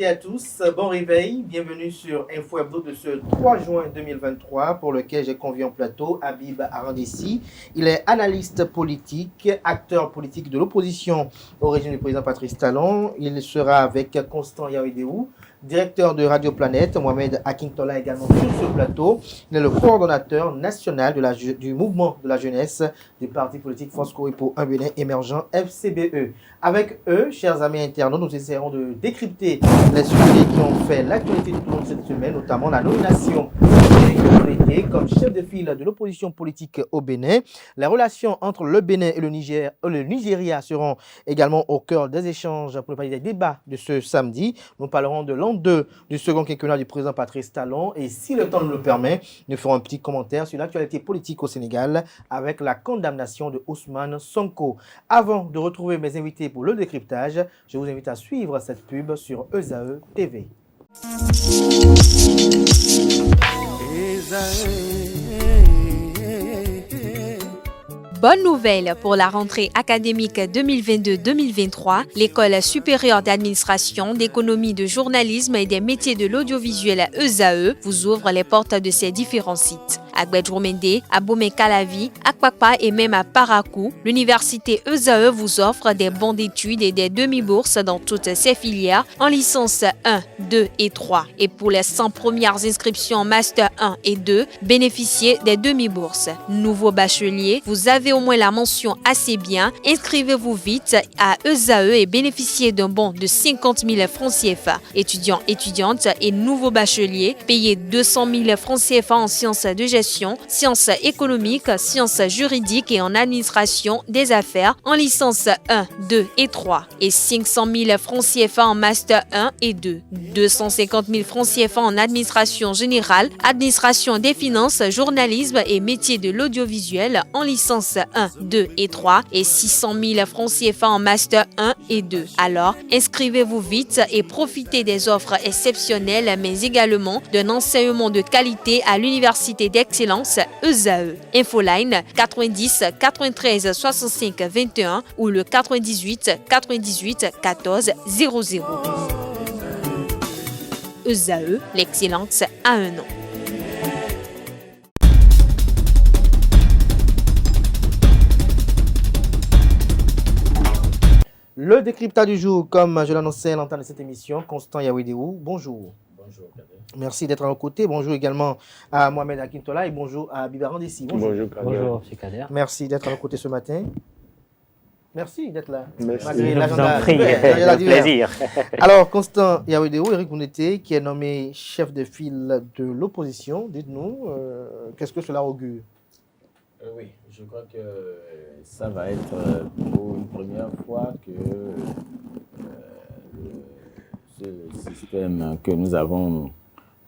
et à tous, bon réveil, bienvenue sur Info Hebdo de ce 3 juin 2023 pour lequel j'ai convié en plateau Habib Arandessi. Il est analyste politique, acteur politique de l'opposition au régime du président Patrice Talon. Il sera avec Constant Yaouidéou, directeur de Radio Planète, Mohamed Akintola également sur ce plateau. Il est le coordonnateur national du mouvement de la jeunesse du parti politique Fosco et pour un Bénin émergent FCBE. Avec eux, chers amis internautes, nous essaierons de décrypter les sujets qui ont fait l'actualité tout au long de cette semaine, notamment la nomination d'Éric comme chef de file de l'opposition politique au Bénin. Les relations entre le Bénin et le Nigeria seront également au cœur des échanges pour parler des débats de ce samedi. Nous parlerons de l'an 2 du second quinquennat du président Patrice Talon et si le temps nous le permet, nous ferons un petit commentaire sur l'actualité politique au Sénégal avec la condamnation de Ousmane Sonko. Avant de retrouver mes invités pour le décryptage, je vous invite à suivre cette pub sur ESAE TV. Bonne nouvelle pour la rentrée académique 2022-2023. L'École supérieure d'administration, d'économie, de journalisme et des métiers de l'audiovisuel ESAE vous ouvre les portes de ses différents sites. À Gbedjomende, à Bomé-Calavi, à Kpakpa et même à Parakou, l'université ESAE vous offre des bons d'études et des demi-bourses dans toutes ses filières en licence 1, 2 et 3. Et pour les 100 premières inscriptions en master 1 et 2, bénéficiez des demi-bourses. Nouveau bachelier, vous avez au moins la mention assez bien. Inscrivez-vous vite à ESAE et bénéficiez d'un bon de 50 000 francs CFA. Étudiants, étudiantes et nouveaux bacheliers, payez 200 000 francs CFA en sciences de gestion, sciences économiques, sciences juridiques et en administration des affaires en licence 1, 2 et 3 et 500 000 francs CFA en master 1 et 2, 250 000 francs CFA en administration générale, administration des finances, journalisme et métiers de l'audiovisuel en licence 1, 2 et 3 et 600 000 francs CFA en master 1 et 2. Alors, inscrivez-vous vite et profitez des offres exceptionnelles mais également d'un enseignement de qualité à l'université d'excellence ESAE. Infoline 90 93 65 21 ou le 98 98 14 00. ESAE, l'excellence à un nom. Le décryptage du jour, comme je l'annonçais à l'entame de cette émission, Constant Yaouidéou, bonjour. Bonjour, Kader. Merci d'être à nos côtés. Bonjour également à Mohamed Akintola et bonjour à Habib Arandessi. Bonjour, Kader. Bonjour, c'est Kader. Merci d'être à nos côtés ce matin. Merci d'être là. Merci. Malgré Je vous l'agenda en prie, divers. plaisir. Alors, Constant Yaouidéou, Éric Mounete, qui est nommé chef de file de l'opposition, dites-nous, qu'est-ce que cela augure? Oui, je crois que ça va être pour une première fois que ce système que nous avons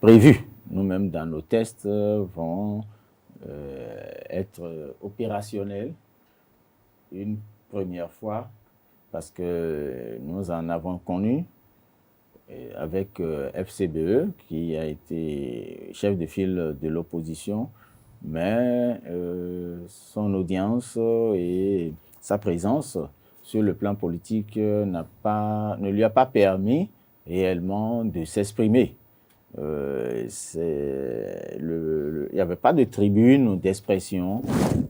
prévu, nous-mêmes dans nos tests, vont être opérationnels une première fois parce que nous en avons connu avec FCBE qui a été chef de file de l'opposition, mais son audience et sa présence sur le plan politique ne lui a pas permis réellement de s'exprimer. Il n'y avait pas de tribune d'expression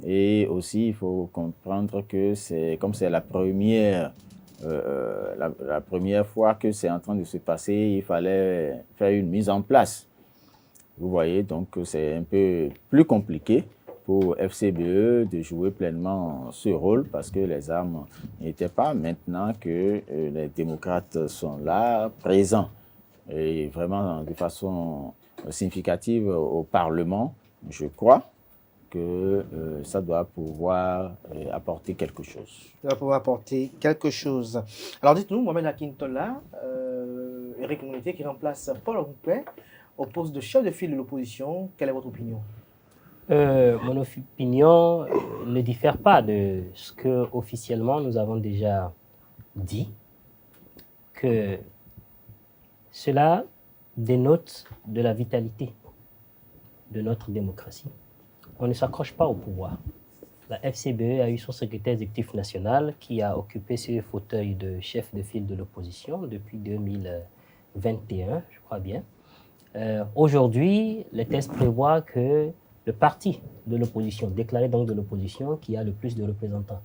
et aussi il faut comprendre que c'est la première fois que c'est en train de se passer, il fallait faire une mise en place. Vous voyez, donc c'est un peu plus compliqué pour FCBE de jouer pleinement ce rôle parce que les armes n'étaient pas. Maintenant que les démocrates sont là, présents, et vraiment de façon significative au Parlement, je crois que ça doit pouvoir apporter quelque chose. Ça va pouvoir apporter quelque chose. Alors dites-nous, Mohamed Akintola, Éric Mounete qui remplace Paul Roupet au poste de chef de file de l'opposition, quelle est votre opinion? Mon opinion ne diffère pas de ce que officiellement nous avons déjà dit, que cela dénote de la vitalité de notre démocratie. On ne s'accroche pas au pouvoir. La FCBE a eu son secrétaire exécutif national qui a occupé ce fauteuil de chef de file de l'opposition depuis 2000 2021, je crois bien. Aujourd'hui, le texte prévoit que le parti de l'opposition, déclaré donc de l'opposition, qui a le plus de représentants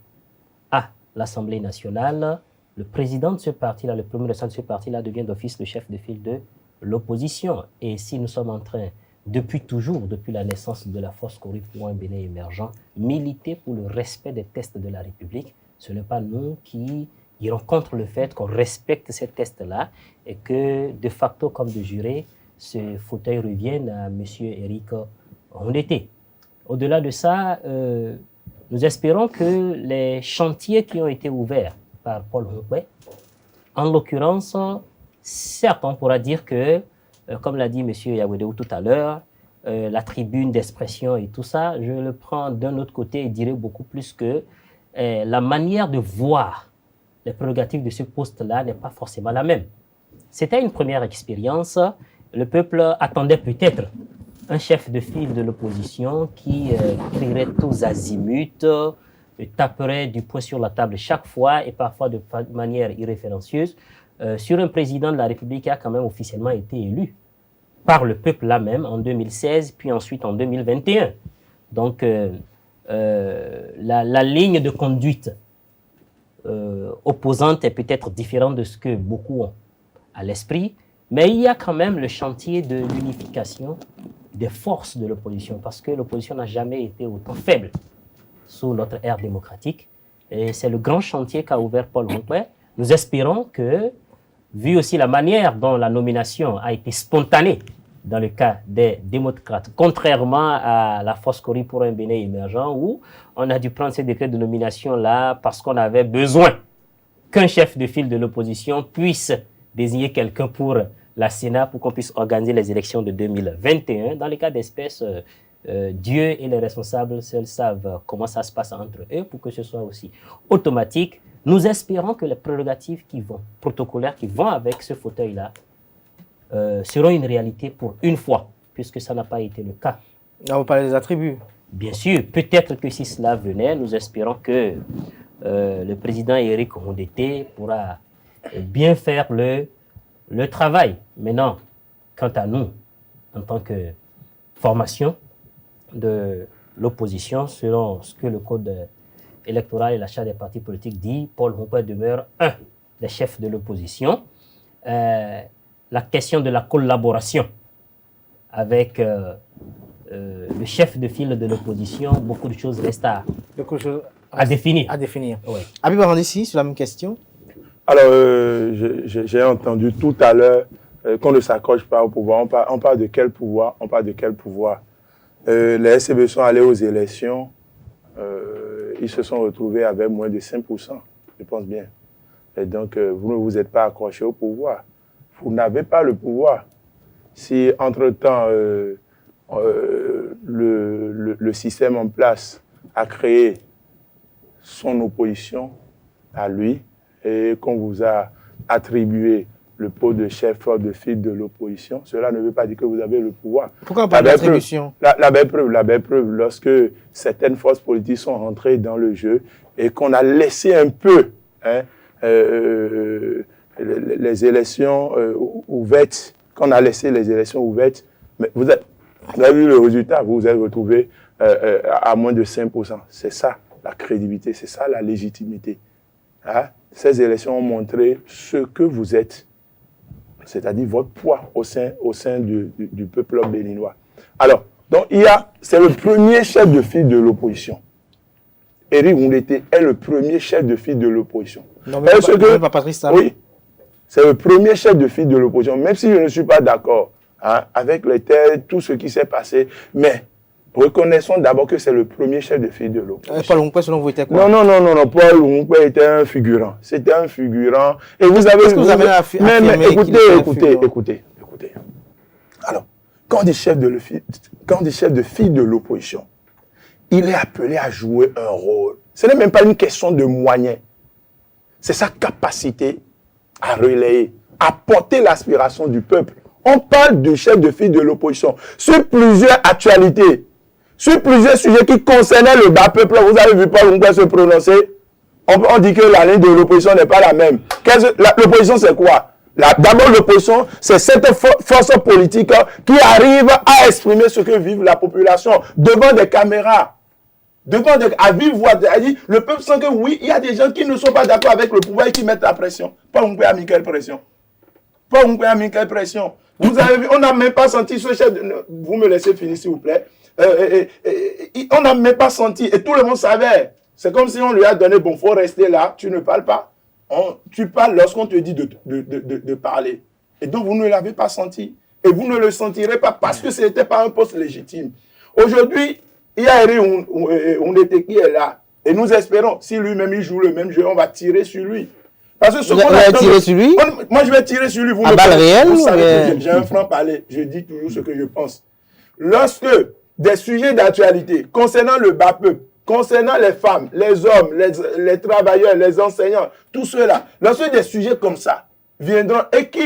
à l'Assemblée nationale, le président de ce parti-là, le premier responsable de ce parti-là devient d'office le chef de file de l'opposition. Et si nous sommes en train, depuis toujours, depuis la naissance de la Force Cori pour un Bénin émergent, militer pour le respect des tests de la République, ce n'est pas nous qui irons contre le fait qu'on respecte ces tests-là et que, de facto, comme de juré, ce fauteuil revienne à M. Éric Rondeté. Au-delà de ça, nous espérons que les chantiers qui ont été ouverts par Paul Hongbe, en l'occurrence, certes, on pourra dire que, comme l'a dit M. Yawedeu tout à l'heure, la tribune d'expression et tout ça, je le prends d'un autre côté et dirais beaucoup plus que la manière de voir les prérogatives de ce poste-là n'est pas forcément la même. C'était une première expérience. Le peuple attendait peut-être un chef de file de l'opposition qui crierait tous azimuts, taperait du poing sur la table chaque fois et parfois de manière irréférencieuse sur un président de la République qui a quand même officiellement été élu par le peuple là même en 2016 puis ensuite en 2021. Donc la ligne de conduite opposante est peut-être différente de ce que beaucoup ont à l'esprit, mais il y a quand même le chantier de l'unification des forces de l'opposition, parce que l'opposition n'a jamais été autant faible sous notre ère démocratique. Et c'est le grand chantier qu'a ouvert Paul Hongbe. Nous espérons que, vu aussi la manière dont la nomination a été spontanée dans le cas des démocrates, contrairement à la Force Cori pour un Bénin émergent, où on a dû prendre ces décrets de nomination-là parce qu'on avait besoin qu'un chef de file de l'opposition puisse désigner quelqu'un pour la Sénat pour qu'on puisse organiser les élections de 2021. Dans les cas d'espèce, Dieu et les responsables seuls savent comment ça se passe entre eux pour que ce soit aussi automatique. Nous espérons que les prérogatives protocolaires qui vont avec ce fauteuil-là seront une réalité pour une fois, puisque ça n'a pas été le cas. Là, vous parlez des attributs. Bien sûr, peut-être que si cela venait, nous espérons que le président Éric Rondeté pourra bien faire le travail. Maintenant, quant à nous, en tant que formation de l'opposition, selon ce que le code électoral et la charte des partis politiques dit, Paul Hongbe demeure un des chefs de l'opposition. La question de la collaboration avec le chef de file de l'opposition, beaucoup de choses restent à définir. À définir. Oui. Habib Arandessi, sur la même question. Alors, j'ai entendu tout à l'heure qu'on ne s'accroche pas au pouvoir. On parle de quel pouvoir? On parle de quel pouvoir? Les SCB sont allés aux élections. Ils se sont retrouvés avec moins de 5%, je pense bien. Et donc, vous ne vous êtes pas accroché au pouvoir. Vous n'avez pas le pouvoir. Si, entre-temps, le système en place a créé son opposition à lui, et qu'on vous a attribué le poste de chef de file de l'opposition, cela ne veut pas dire que vous avez le pouvoir. Pourquoi on parle d'attribution? La belle preuve, lorsque certaines forces politiques sont rentrées dans le jeu et qu'on a laissé un peu les élections ouvertes, qu'on a laissé les élections ouvertes, mais vous avez vu le résultat, vous vous êtes retrouvé à moins de 5%. C'est ça la crédibilité, c'est ça la légitimité. Hein? Ces élections ont montré ce que vous êtes, c'est-à-dire votre poids au sein du peuple béninois. Alors, donc c'est le premier chef de file de l'opposition. Éric Rondeté est le premier chef de file de l'opposition. Non, mais pas Patrice Talon. Oui, c'est le premier chef de file de l'opposition, même si je ne suis pas d'accord avec les thèses, tout ce qui s'est passé, mais reconnaissons d'abord que c'est le premier chef de file de l'opposition. Paul Hongbe, selon vous, était quoi? Non, Paul Hongbe était un figurant. C'était un figurant. Et vous avez... Est-ce que vous avez affirmé Écoutez. Alors, quand on dit chef de file de l'opposition, il est appelé à jouer un rôle. Ce n'est même pas une question de moyens. C'est sa capacité à relayer, à porter l'aspiration du peuple. On parle du chef de file de l'opposition sur plusieurs actualités, sur plusieurs sujets qui concernaient le bas peuple. Vous avez vu Paul Hongbe se prononcer. On dit que la ligne de l'opposition n'est pas la même. L'opposition, c'est quoi? D'abord, l'opposition, c'est cette force politique qui arrive à exprimer ce que vive la population devant des caméras, à vive voix. Le peuple sent que oui, il y a des gens qui ne sont pas d'accord avec le pouvoir et qui mettent la pression. Pas un peu à quelle pression. Pas un peu à quelle pression. Vous avez vu, on n'a même pas senti ce chef. Vous me laissez finir, s'il vous plaît. On n'a même pas senti, et tout le monde savait. C'est comme si on lui a donné, bon, il faut rester là, tu ne parles pas. Tu parles lorsqu'on te dit de parler. Et donc, vous ne l'avez pas senti. Et vous ne le sentirez pas parce que ce n'était pas un poste légitime. Aujourd'hui, il y a Eri Oundete qui est là. Et nous espérons, si lui-même il joue le même jeu, on va tirer sur lui. Parce que ce Vous allez tirer sur lui? Moi, je vais tirer sur lui. Vous à balle réelle? Vous savez que j'ai un franc-parler. Je dis toujours ce que je pense. Lorsque des sujets d'actualité concernant le bas peuple, concernant les femmes, les hommes, les travailleurs, les enseignants, tout cela, lorsque des sujets comme ça viendront et qui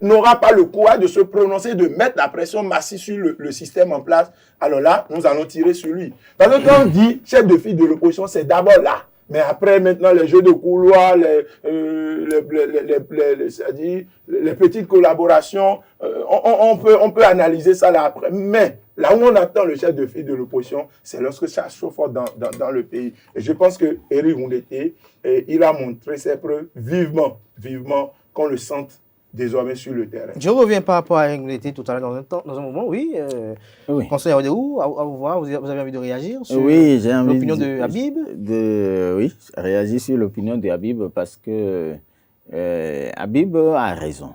n'aura pas le courage de se prononcer, de mettre la pression massive sur le système en place, alors là, nous allons tirer sur lui. Parce que quand on dit chef de file de l'opposition, c'est d'abord là. Mais après, maintenant, les jeux de couloir, les petites collaborations, on peut analyser ça là après. Mais là où on attend le chef de file de l'opposition, c'est lorsque ça chauffe dans le pays. Et je pense que Eri Oundete, il a montré ses preuves vivement qu'on le sente désormais sur le terrain. Je reviens par rapport à Eri Oundete tout à l'heure dans un moment, oui. Oui. Conseiller Audérou, à vous voir, vous avez envie de réagir sur oui, j'ai envie l'opinion de Habib? Oui, réagir sur l'opinion de Habib parce que Habib a raison.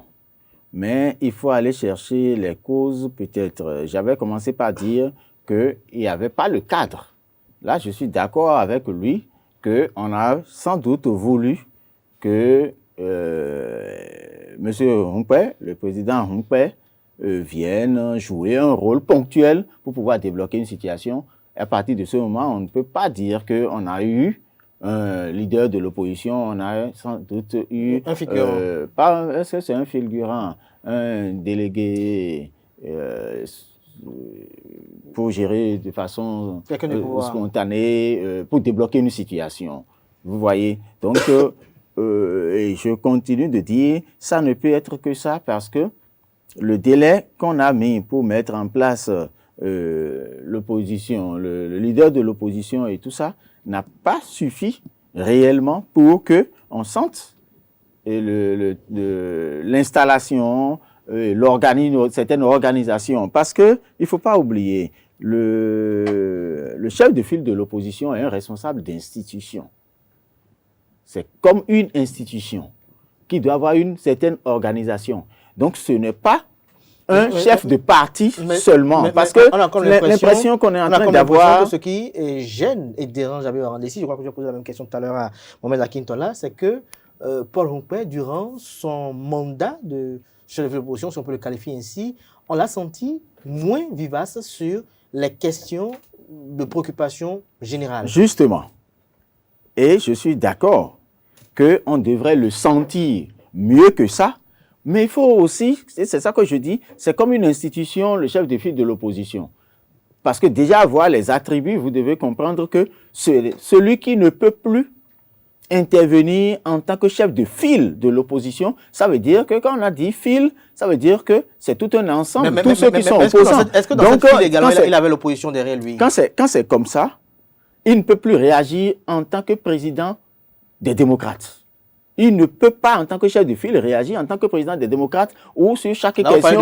Mais il faut aller chercher les causes peut-être. J'avais commencé par dire qu'il n'y avait pas le cadre. Là, je suis d'accord avec lui qu'on a sans doute voulu que M. Humpé, le président Humpé, vienne jouer un rôle ponctuel pour pouvoir débloquer une situation. Et à partir de ce moment, on ne peut pas dire qu'on a eu un leader de l'opposition, on a sans doute eu... Un figurant. Est-ce que c'est un figurant, un délégué pour gérer de façon spontanée, pour débloquer une situation. Vous voyez? Donc, et je continue de dire, ça ne peut être que ça parce que le délai qu'on a mis pour mettre en place l'opposition, le leader de l'opposition et tout ça, n'a pas suffi réellement pour qu'on sente l'installation, certaines organisations. Parce qu'il ne faut pas oublier, le chef de file de l'opposition est un responsable d'institution. C'est comme une institution qui doit avoir une certaine organisation. Donc, ce n'est pas un chef de parti seulement. Parce que l'impression qu'on est en train d'avoir... Ce qui gêne et dérange Habib Arandessi, je crois que j'ai posé la même question tout à l'heure à Mohamed Akintola, c'est que Paul Humpé, durant son mandat de chef de l'opposition, si on peut le qualifier ainsi, on l'a senti moins vivace sur les questions de préoccupation générale. Justement. Et je suis d'accord qu'on devrait le sentir mieux que ça, mais il faut aussi, c'est ça que je dis, c'est comme une institution, le chef de file de l'opposition. Parce que déjà, voir les attributs, vous devez comprendre que celui qui ne peut plus intervenir en tant que chef de file de l'opposition, ça veut dire que quand on a dit file, ça veut dire que c'est tout un ensemble, tous ceux qui sont opposants. Est-ce que dans cette file également, il avait l'opposition derrière lui? Quand c'est comme ça, il ne peut plus réagir en tant que président des démocrates. Il ne peut pas, en tant que chef de file, réagir en tant que président des démocrates ou sur chaque question.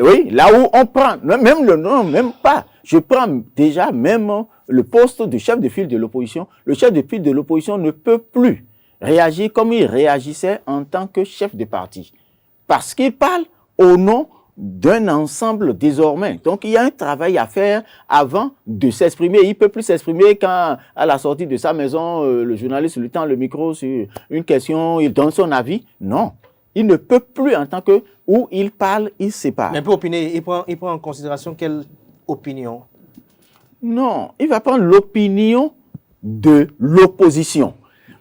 Oui, là où on prend, même le nom, même pas. Je prends déjà même le poste de chef de file de l'opposition. Le chef de file de l'opposition ne peut plus réagir comme il réagissait en tant que chef de parti. Parce qu'il parle au nom d'un ensemble désormais. Donc, il y a un travail à faire avant de s'exprimer. Il ne peut plus s'exprimer quand, à la sortie de sa maison, le journaliste lui tend le micro sur une question, il donne son avis. Non, il ne peut plus en tant que... Où il parle, il sépare. Mais pour opiner, il prend en considération quelle opinion? Non, il va prendre l'opinion de l'opposition.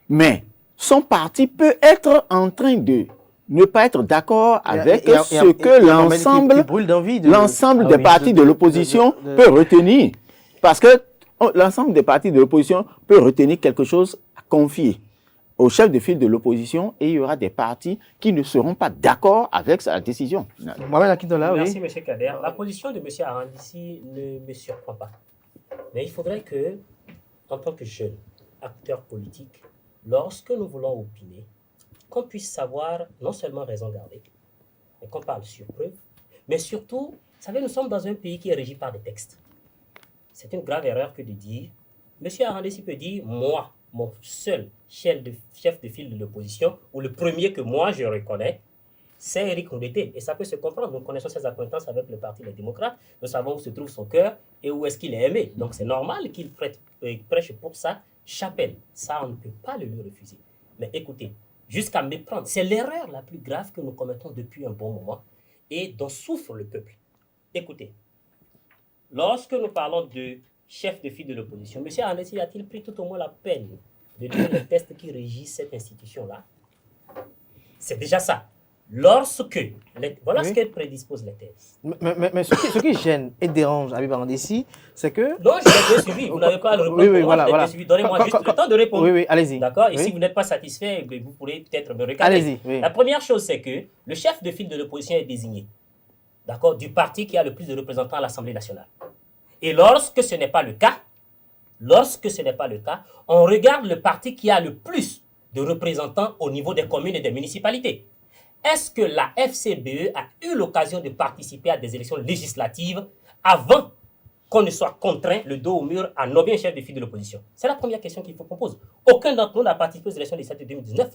Mais son parti peut être en train de ne pas être d'accord avec ce que l'ensemble des partis de l'opposition peut retenir. Parce que l'ensemble des partis de l'opposition peut retenir quelque chose à confier au chef de file de l'opposition et il y aura des partis qui ne seront pas d'accord avec sa décision. Mohamed Akintola, oui. Merci, M. Kader. La position de M. Arandissi ne me surprend pas. Mais il faudrait que, en tant que jeune acteur politique, lorsque nous voulons opiner, qu'on puisse savoir non seulement raison garder, mais qu'on parle sur preuve, mais surtout, vous savez, nous sommes dans un pays qui est régi par des textes. C'est une grave erreur que de dire, M. Arandissi peut dire, moi, mon seul chef de file de l'opposition, ou le premier que moi je reconnais, c'est Éric Ndete. Et ça peut se comprendre. Nous connaissons ses acquaintances avec le Parti des démocrates. Nous savons où se trouve son cœur et où est-ce qu'il est aimé. Donc c'est normal qu'il prêche pour sa chapelle. Ça, on ne peut pas le lui refuser. Mais écoutez, jusqu'à méprendre, c'est l'erreur la plus grave que nous commettons depuis un bon moment et dont souffre le peuple. Écoutez, lorsque nous parlons de chef de file de l'opposition, M. Arandissi a-t-il pris tout au moins la peine de lire les textes qui régissent cette institution-là? C'est déjà ça. Voilà oui. ce qu'elle prédispose les thèses. Mais ce qui gêne et dérange Habib Arandissi, c'est que... Non, je l'ai bien suivi. Vous n'avez pas à le répondre. Oui, voilà, voilà. Donnez-moi juste le temps de répondre. Oui, allez-y. D'accord? Et oui. si vous n'êtes pas satisfait, vous pourrez peut-être me recadrer. Allez-y, oui. La première chose, c'est que le chef de file de l'opposition est désigné, d'accord, du parti qui a le plus de représentants à l'Assemblée nationale. Et lorsque ce n'est pas le cas, on regarde le parti qui a le plus de représentants au niveau des communes et des municipalités. Est-ce que la FCBE a eu l'occasion de participer à des élections législatives avant qu'on ne soit contraint, le dos au mur, à nommer un chef de file de l'opposition? C'est la première question qu'il faut qu'on pose. Aucun d'entre nous n'a participé aux élections législatives de 2019.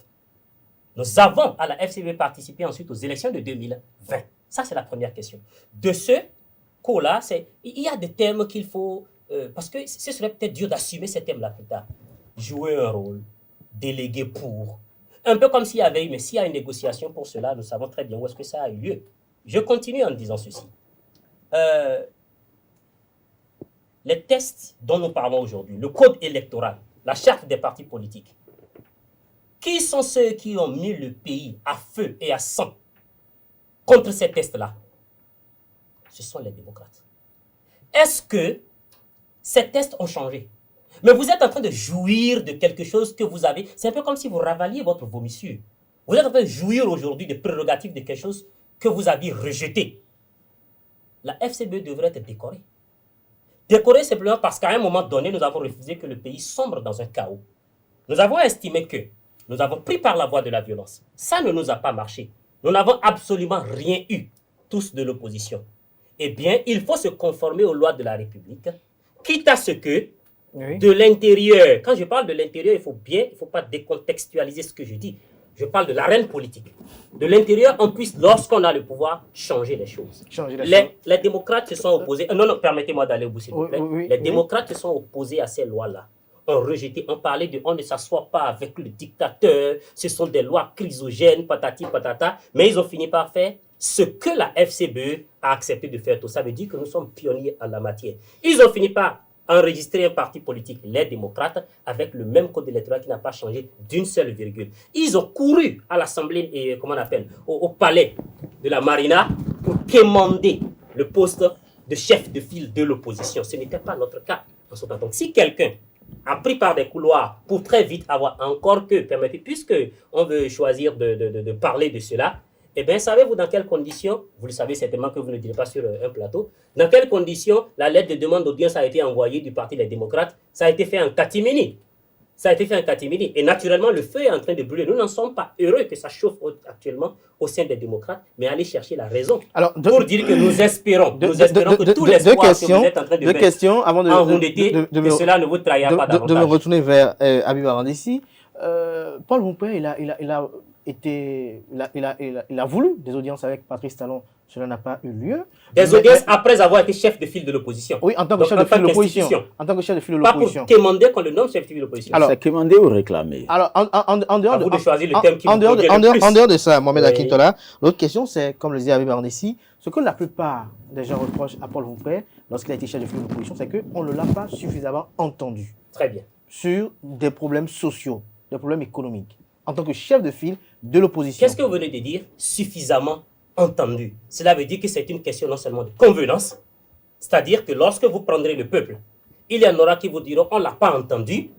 Nous avons à la FCBE participé ensuite aux élections de 2020. Ça, c'est la première question. De ce coup-là, il y a des thèmes qu'il faut... parce que ce serait peut-être dur d'assumer ces thèmes-là plus tard. Jouer un rôle, déléguer pour... Un peu comme s'il y avait eu, mais s'il y a une négociation pour cela, nous savons très bien où est-ce que ça a eu lieu. Je continue en disant ceci. Les tests dont nous parlons aujourd'hui, le code électoral, la charte des partis politiques, qui sont ceux qui ont mis le pays à feu et à sang contre ces tests-là? Ce sont les démocrates. Est-ce que ces tests ont changé? Mais vous êtes en train de jouir de quelque chose que vous avez. C'est un peu comme si vous ravaliez votre vomissure. Vous êtes en train de jouir aujourd'hui des prérogatives de quelque chose que vous aviez rejeté. La FCBE devrait être décorée. Décorée simplement parce qu'à un moment donné, nous avons refusé que le pays sombre dans un chaos. Nous avons estimé que nous avons pris par la voie de la violence. Ça ne nous a pas marché. Nous n'avons absolument rien eu, tous de l'opposition. Eh bien, il faut se conformer aux lois de la République, quitte à ce que Oui. de l'intérieur, quand je parle de l'intérieur, il ne faut pas décontextualiser ce que je dis. Je parle de l'arène politique. De l'intérieur, on puisse, lorsqu'on a le pouvoir, changer les choses. Les démocrates se sont opposés. Non, permettez-moi d'aller au bout, s'il vous plaît. Les démocrates se sont opposés à ces lois-là. On rejeté, on parlait de on ne s'assoit pas avec le dictateur, ce sont des lois chrysogènes, patati patata, mais ils ont fini par faire ce que la FCBE a accepté de faire. Tout ça veut dire que nous sommes pionniers en la matière. Ils ont fini par enregistrer un parti politique, les démocrates, avec le même code électoral qui n'a pas changé d'une seule virgule. Ils ont couru à l'Assemblée, et comment on appelle, au palais de la Marina pour quémander le poste de chef de file de l'opposition. Ce n'était pas notre cas. Donc si quelqu'un a pris par des couloirs pour très vite avoir encore que, permettez, puisque on veut choisir de parler de cela, eh bien, savez-vous dans quelles conditions, vous le savez certainement que vous ne direz pas sur un plateau, dans quelles conditions la lettre de demande d'audience a été envoyée du Parti des démocrates? Ça a été fait en catimini. Et naturellement, le feu est en train de brûler. Nous n'en sommes pas heureux que ça chauffe actuellement au sein des démocrates, mais allez chercher la raison. Alors, pour dire que nous espérons que tout l'espoir que vous êtes en train de mettre avant en Ndete, que cela ne vous trahira pas davantage. De me retourner vers Habib Arandissi. Paul Mouper, il a voulu des audiences avec Patrice Talon. Cela n'a pas eu lieu. Des audiences après avoir été chef de file de l'opposition. Oui, en tant que chef de file de l'opposition. En tant que chef de file de l'opposition. Pas pour quémander qu'on le nomme chef de file de l'opposition. Alors, c'est quémander ou réclamer? Alors, en dehors de choisir le thème qui vous convient le plus. En dehors de ça, Mohamed Akintola, l'autre question, c'est, comme le disait Habib Arandissi, ce que la plupart des gens reprochent à Paul Mouper lorsqu'il a été chef de file de l'opposition, c'est qu'on ne l'a pas suffisamment entendu. Très bien. Sur des problèmes sociaux, des problèmes économiques, en tant que chef de file de l'opposition. Qu'est-ce que vous venez de dire? Suffisamment entendu. Cela veut dire que c'est une question non seulement de convenance, c'est-à-dire que lorsque vous prendrez le peuple, il y en aura qui vous diront on ne l'a pas entendu,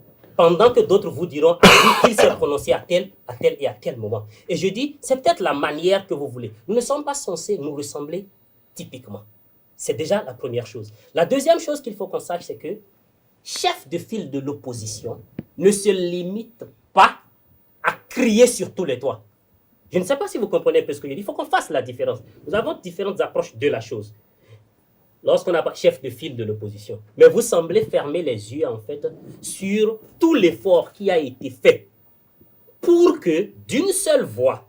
pendant que d'autres vous diront qu'il s'est prononcé à tel et à tel moment. Et je dis, c'est peut-être la manière que vous voulez. Nous ne sommes pas censés nous ressembler typiquement. C'est déjà la première chose. La deuxième chose qu'il faut qu'on sache, c'est que chef de file de l'opposition ne se limite pas à crier sur tous les toits. Je ne sais pas si vous comprenez un peu ce que je dis. Il faut qu'on fasse la différence. Nous avons différentes approches de la chose. Lorsqu'on n'a pas chef de file de l'opposition. Mais vous semblez fermer les yeux, en fait, sur tout l'effort qui a été fait pour que, d'une seule voix,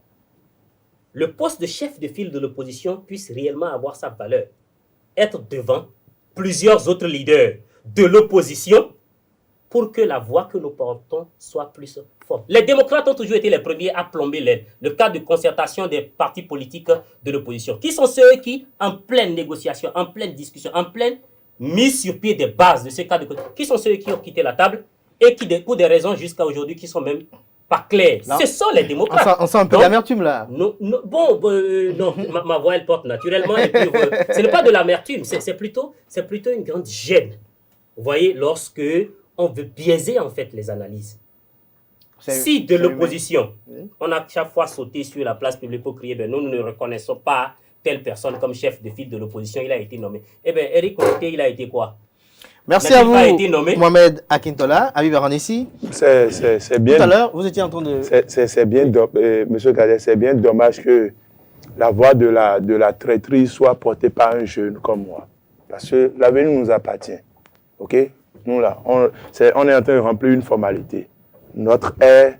le poste de chef de file de l'opposition puisse réellement avoir sa valeur. Être devant plusieurs autres leaders de l'opposition pour que la voix que nous portons soit plus forte. Les démocrates ont toujours été les premiers à plomber le cadre de concertation des partis politiques de l'opposition. Qui sont ceux qui, en pleine négociation, en pleine discussion, en pleine mise sur pied des bases de ce cadre de qui sont ceux qui ont quitté la table et qui, pour des raisons jusqu'à aujourd'hui, qui sont même pas claires. Non. Ce sont les démocrates. On sent un peu d'amertume là. Non, ma voix elle porte naturellement. Et puis, ce n'est pas de l'amertume, c'est plutôt une grande gêne. Vous voyez, lorsque on veut biaiser en fait les analyses. Si de l'opposition, on a chaque fois sauté sur la place publique pour crier, nous ne reconnaissons pas telle personne comme chef de file de l'opposition, il a été nommé. Eh bien, Eric Okoté, il a été quoi? Merci à vous, Mohamed Akintola, Habib Arandessi. C'est bien. Tout à l'heure, vous étiez en train de... C'est bien, monsieur Kader, c'est bien dommage que la voix de la traîtrise soit portée par un jeune comme moi. Parce que l'avenir nous appartient. OK? Nous, là, on est en train de remplir une formalité. Notre ère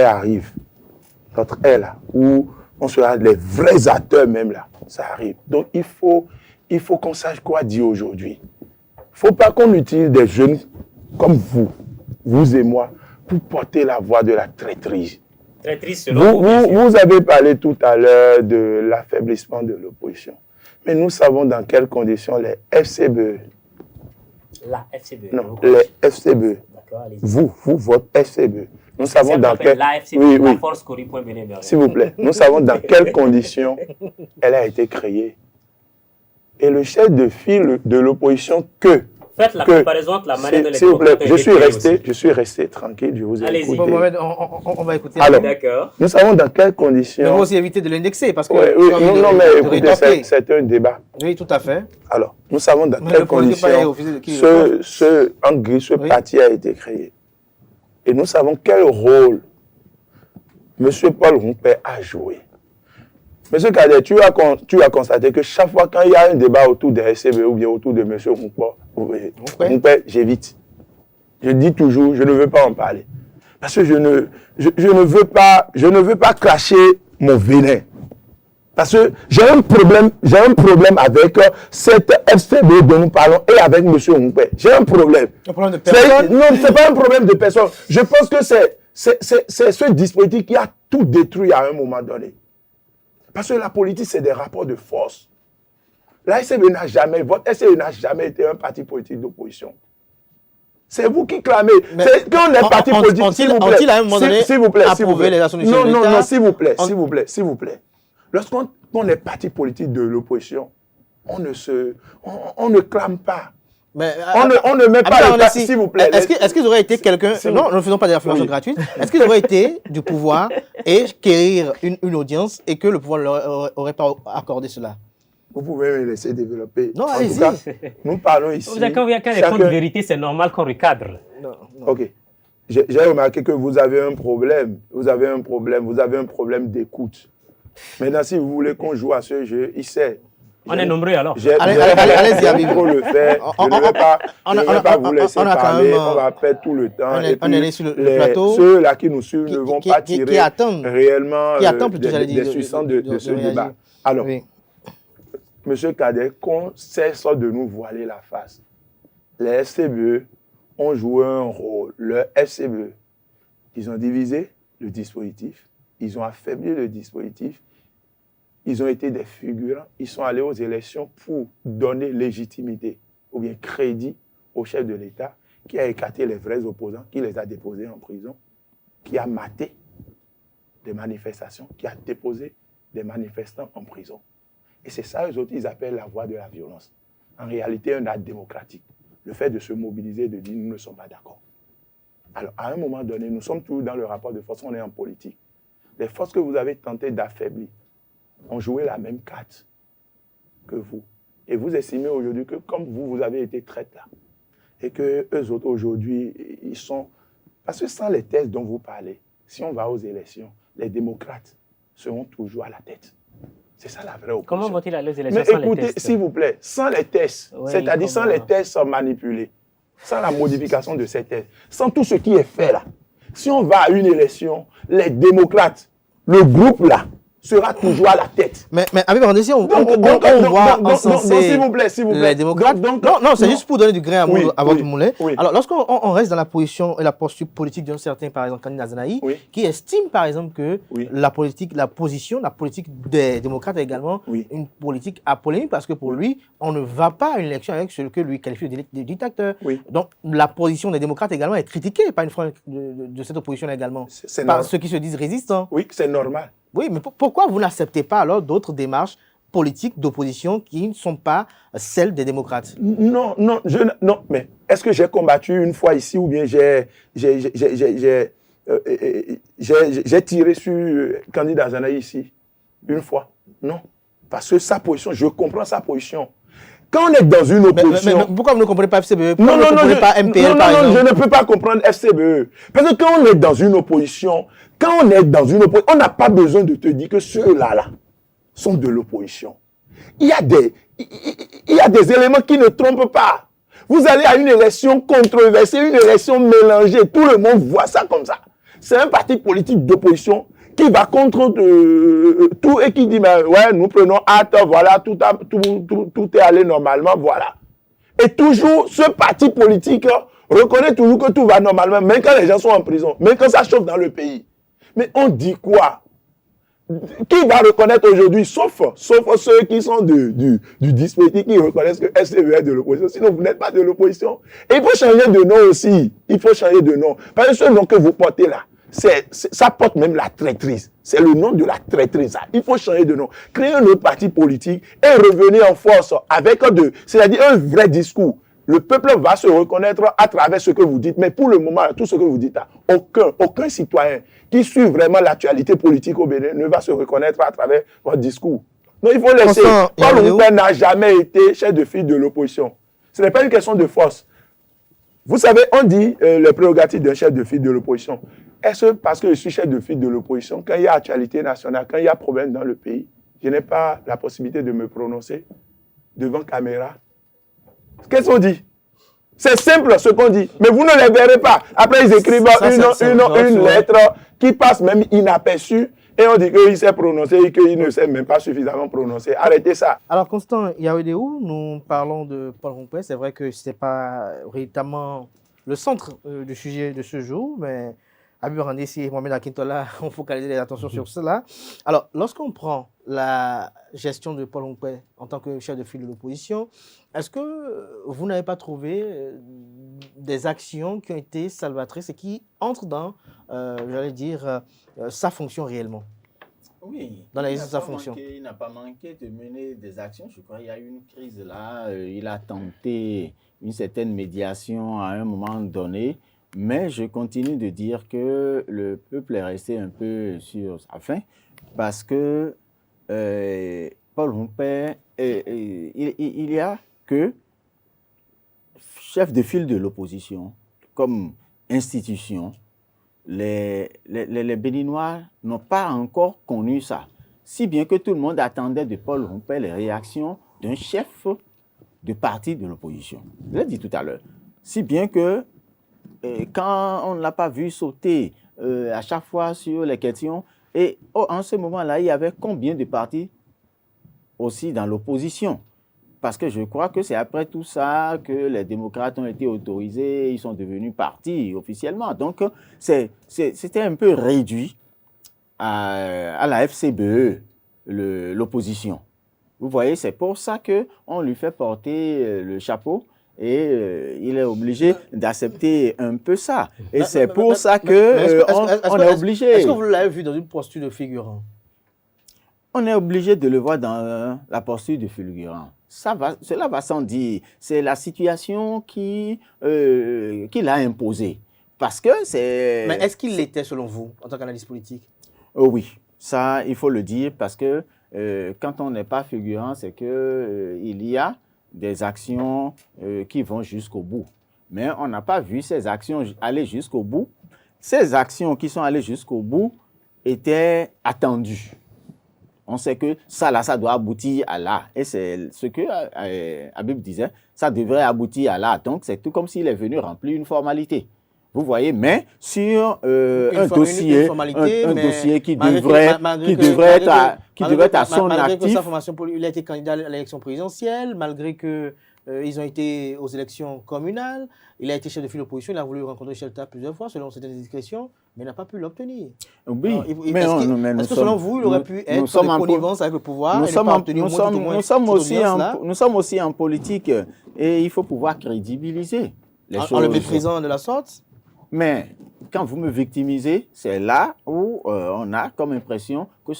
arrive. Notre ère, là, où on sera les vrais acteurs même, là. Ça arrive. Donc, il faut qu'on sache quoi dire aujourd'hui. Il ne faut pas qu'on utilise des jeunes comme vous et moi, pour porter la voix de la traîtrise. Vous avez parlé tout à l'heure de l'affaiblissement de l'opposition. Mais nous savons dans quelles conditions les FCBE. La FCBE. Non, les FCBE. Vous, votre FCBE. Nous savons dans quelles... La force s'il vous plaît. Nous savons dans quelles conditions elle a été créée. Et le chef de file de l'opposition faites la comparaison entre la manière de les... S'il vous plaît, je suis resté tranquille, je vous ai écouté. Bon, Mohamed, on va écouter. Alors, nous savons dans quelles conditions... Mais vous aussi éviter de l'indexer parce que... non, mais écoutez, c'est un débat. Oui, tout à fait. Alors, nous savons dans quelles conditions ce parti a été créé. Et nous savons quel rôle M. Paul Rumpé a joué. Monsieur Kader, tu as constaté que chaque fois quand il y a un débat autour des SCB ou bien autour de M. Rumpé, j'évite. Je dis toujours, je ne veux pas en parler. Parce que je ne veux pas cracher mon venin. Parce que j'ai un problème avec cette FCB dont nous parlons et avec M. Rumpé. J'ai un problème. Un problème de personne? Non, ce n'est pas un problème de personne. Je pense que c'est ce dispositif qui a tout détruit à un moment donné. Parce que la politique, c'est des rapports de force. La SCB votre SCB n'a jamais été un parti politique d'opposition. C'est vous qui clamez. Quand on est parti politique, s'il vous plaît. S'il vous plaît, s'il vous plaît. Non, s'il vous plaît. Lorsqu'on est parti politique de l'opposition, on ne clame pas. Mais, on ne met pas s'il vous plaît. Est-ce qu'ils auraient été quelqu'un... Non, nous ne faisons pas des affirmations gratuites. Est-ce qu'ils auraient été du pouvoir et quérir une audience et que le pouvoir ne leur aurait pas accordé cela? Vous pouvez me laisser développer. Non, allez-y. Nous parlons ici... Quand il y a des comptes de vérité, c'est normal qu'on recadre. Non. OK. J'ai remarqué que vous avez un problème. Vous avez un problème d'écoute. Maintenant, si vous voulez qu'on joue à ce jeu, il sait... On est nombreux alors. Allez-y, Habib. Je ne vais pas vous laisser parler. On va perdre tout le temps. On est sur le plateau. Ceux-là qui nous suivent ne vont pas tirer réellement des substances de ce débat. Alors, M. Kader, qu'on cesse de nous voiler la face. Les FCBE ont joué un rôle. Le FCBE, ils ont divisé le dispositif. Ils ont affaibli le dispositif. Ils ont été des figurants, ils sont allés aux élections pour donner légitimité ou bien crédit au chef de l'État qui a écarté les vrais opposants, qui les a déposés en prison, qui a maté des manifestations, qui a déposé des manifestants en prison. Et c'est ça, eux autres, ils appellent la voie de la violence. En réalité, un acte démocratique. Le fait de se mobiliser, de dire nous ne sommes pas d'accord. Alors, à un moment donné, nous sommes toujours dans le rapport de force, on est en politique. Les forces que vous avez tenté d'affaiblir ont joué la même carte que vous. Et vous estimez aujourd'hui que comme vous avez été traite là, et que eux autres aujourd'hui, ils sont... Parce que sans les thèses dont vous parlez, si on va aux élections, les démocrates seront toujours à la tête. C'est ça la vraie opposition. Comment vont-ils aller aux élections Mais sans écoutez, les tests? s'il vous plaît, sans les tests, Oui, c'est-à-dire sans les tests manipulés, sans la modification de ces tests, sans tout ce qui est fait là, si on va à une élection, les démocrates, le groupe là, sera toujours à la tête. Mais Habib Arandessi, on voit s'il vous plaît, les démocrates. Non, c'est juste pour donner du grain à votre moulin. Oui. Alors, lorsqu'on reste dans la position et la posture politique d'un certain, par exemple, candidat Zanaï, qui estime, par exemple, que la politique des démocrates est également une politique apolémique, parce que pour lui, on ne va pas à une élection avec ce que lui qualifie de dictateur. Donc, la position des démocrates également est critiquée par une frange de cette opposition également, par ceux qui se disent résistants. Oui, c'est normal. Oui, mais pourquoi vous n'acceptez pas alors d'autres démarches politiques d'opposition qui ne sont pas celles des démocrates? Non, mais est-ce que j'ai combattu une fois ici ou bien j'ai tiré sur candidat Zanaï ici une fois? Non, parce que sa position, je comprends sa position. Quand on est dans une opposition... Mais pourquoi vous ne comprenez pas FCBE? Non, je ne peux pas comprendre FCBE. Parce que quand on est dans une opposition, on n'a pas besoin de te dire que ceux-là sont de l'opposition. Il y a des éléments qui ne trompent pas. Vous allez à une élection controversée, une élection mélangée, tout le monde voit ça comme ça. C'est un parti politique d'opposition qui va contre tout et qui dit, mais ouais, nous prenons acte, voilà, tout est allé normalement, voilà. Et toujours, ce parti politique reconnaît toujours que tout va normalement, même quand les gens sont en prison, même quand ça chauffe dans le pays. Mais on dit quoi? Qui va reconnaître aujourd'hui, sauf ceux qui sont du dispositif, qui reconnaissent que FCBE est de l'opposition, sinon vous n'êtes pas de l'opposition. Et il faut changer de nom aussi, il faut changer de nom. Parce que ce nom que vous portez là, ça porte même la traîtrise. C'est le nom de la traîtrise. Il faut changer de nom. Créer un autre parti politique et revenir en force avec c'est-à-dire un vrai discours. Le peuple va se reconnaître à travers ce que vous dites. Mais pour le moment, tout ce que vous dites, aucun citoyen qui suit vraiment l'actualité politique au Bénin ne va se reconnaître à travers votre discours. Donc il faut laisser. Paul Houmpé n'a jamais été chef de file de l'opposition. Ce n'est pas une question de force. Vous savez, on dit les prérogatives d'un chef de file de l'opposition. Est-ce parce que je suis chef de file de l'opposition, quand il y a actualité nationale, quand il y a problème dans le pays, je n'ai pas la possibilité de me prononcer devant caméra? Qu'est-ce qu'on dit? C'est simple ce qu'on dit, mais vous ne les verrez pas. Après, ils écrivent une lettre qui passe même inaperçue et on dit qu'il s'est prononcé et qu'il ne s'est même pas suffisamment prononcé. Arrêtez ça. Alors, Constant Yawedeou, nous parlons de Paul Houmpé. C'est vrai que ce n'est pas véritablement le centre du sujet de ce jour, mais Habib Arandessi et Mohamed Akintola ont focalisé les attentions sur cela. Alors, lorsqu'on prend la gestion de Paul Houmpé en tant que chef de file de l'opposition, est-ce que vous n'avez pas trouvé des actions qui ont été salvatrices et qui entrent dans, j'allais dire, sa fonction réellement? Oui, dans l'exercice de sa fonction. Il n'a pas manqué de mener des actions. Je crois qu'il y a eu une crise là. Il a tenté une certaine médiation à un moment donné. Mais je continue de dire que le peuple est resté un peu sur sa faim parce que Paul Houmpé, il y a que chef de file de l'opposition comme institution. Les Béninois n'ont pas encore connu ça. Si bien que tout le monde attendait de Paul Houmpé les réactions d'un chef de parti de l'opposition. Je l'ai dit tout à l'heure. Si bien que quand on ne l'a pas vu sauter à chaque fois sur les questions, et en ce moment-là, il y avait combien de partis aussi dans l'opposition? Parce que je crois que c'est après tout ça que les démocrates ont été autorisés, ils sont devenus partis officiellement. Donc, c'était un peu réduit à la FCBE, l'opposition. Vous voyez, c'est pour ça qu'on lui fait porter le chapeau. Et il est obligé d'accepter un peu ça. Et c'est pour ça qu'on est obligé. Est-ce que vous l'avez vu dans une posture de figurant? On est obligé de le voir dans la posture de figurant. Cela va sans dire. C'est la situation qui l'a imposé. Parce que c'est... Mais est-ce qu'il l'était selon vous, en tant qu'analyste politique? Oui, ça, il faut le dire, parce que quand on n'est pas figurant, c'est que il y a des actions qui vont jusqu'au bout. Mais on n'a pas vu ces actions aller jusqu'au bout. Ces actions qui sont allées jusqu'au bout étaient attendues. On sait que ça, là, ça doit aboutir à là. Et c'est ce que Habib disait, ça devrait aboutir à là. Donc, c'est tout comme s'il est venu remplir une formalité. Vous voyez, mais sur un dossier qui devrait être à son malgré actif. Que sa formation, il a été candidat à l'élection présidentielle, malgré que ils ont été aux élections communales, il a été chef de file d'opposition, il a voulu rencontrer Shelta plusieurs fois, selon certaines discrétions, mais n'a pas pu l'obtenir. Oui, mais est-ce que selon vous, il aurait pu être en connivence avec le pouvoir nous sommes aussi en politique et il faut pouvoir crédibiliser les choses. En le méprisant de la sorte? Mais quand vous me victimisez, c'est là où on a comme impression que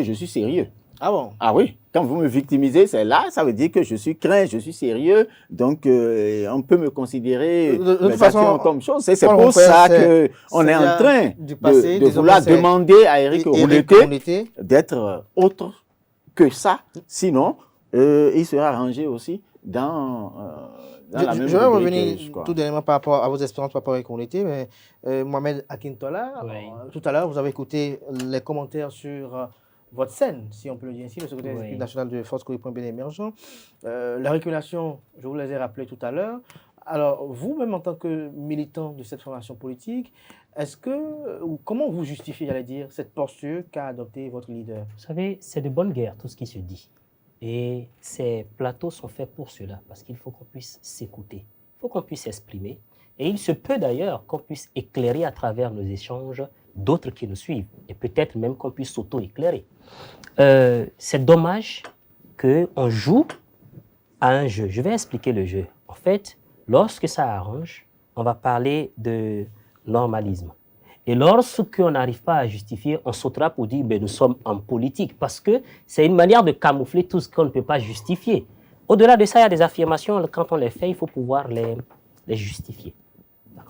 je suis sérieux. Ah bon? Ah oui, quand vous me victimisez, c'est là, ça veut dire que je suis craint, je suis sérieux, donc on peut me considérer de toute façon, comme chose. C'est pour ça qu'on est en train de vouloir demander à Éric Rouleté d'être autre que ça, sinon il sera rangé aussi dans... Je vais revenir tout dernièrement par rapport à vos expériences par rapport à Éric Rouleté, mais Mohamed Akintola, tout à l'heure, vous avez écouté les commentaires sur votre scène, si on peut le dire ainsi, le secrétaire exécutif national de Force Corée.B émergent. La régulation, je vous les ai rappelés tout à l'heure. Alors, vous-même, en tant que militant de cette formation politique, comment vous justifiez, j'allais dire, cette posture qu'a adoptée votre leader? Vous savez, c'est de bonne guerre, tout ce qui se dit. Et ces plateaux sont faits pour cela, parce qu'il faut qu'on puisse s'écouter, il faut qu'on puisse s'exprimer. Et il se peut d'ailleurs qu'on puisse éclairer à travers nos échanges d'autres qui nous suivent, et peut-être même qu'on puisse s'auto-éclairer. C'est dommage qu'on joue à un jeu. Je vais expliquer le jeu. En fait, lorsque ça arrange, on va parler de normalisme. Et lorsqu'on n'arrive pas à justifier, on sautera pour dire ben, nous sommes en politique, parce que c'est une manière de camoufler tout ce qu'on ne peut pas justifier. Au-delà de ça, il y a des affirmations, quand on les fait, il faut pouvoir les justifier.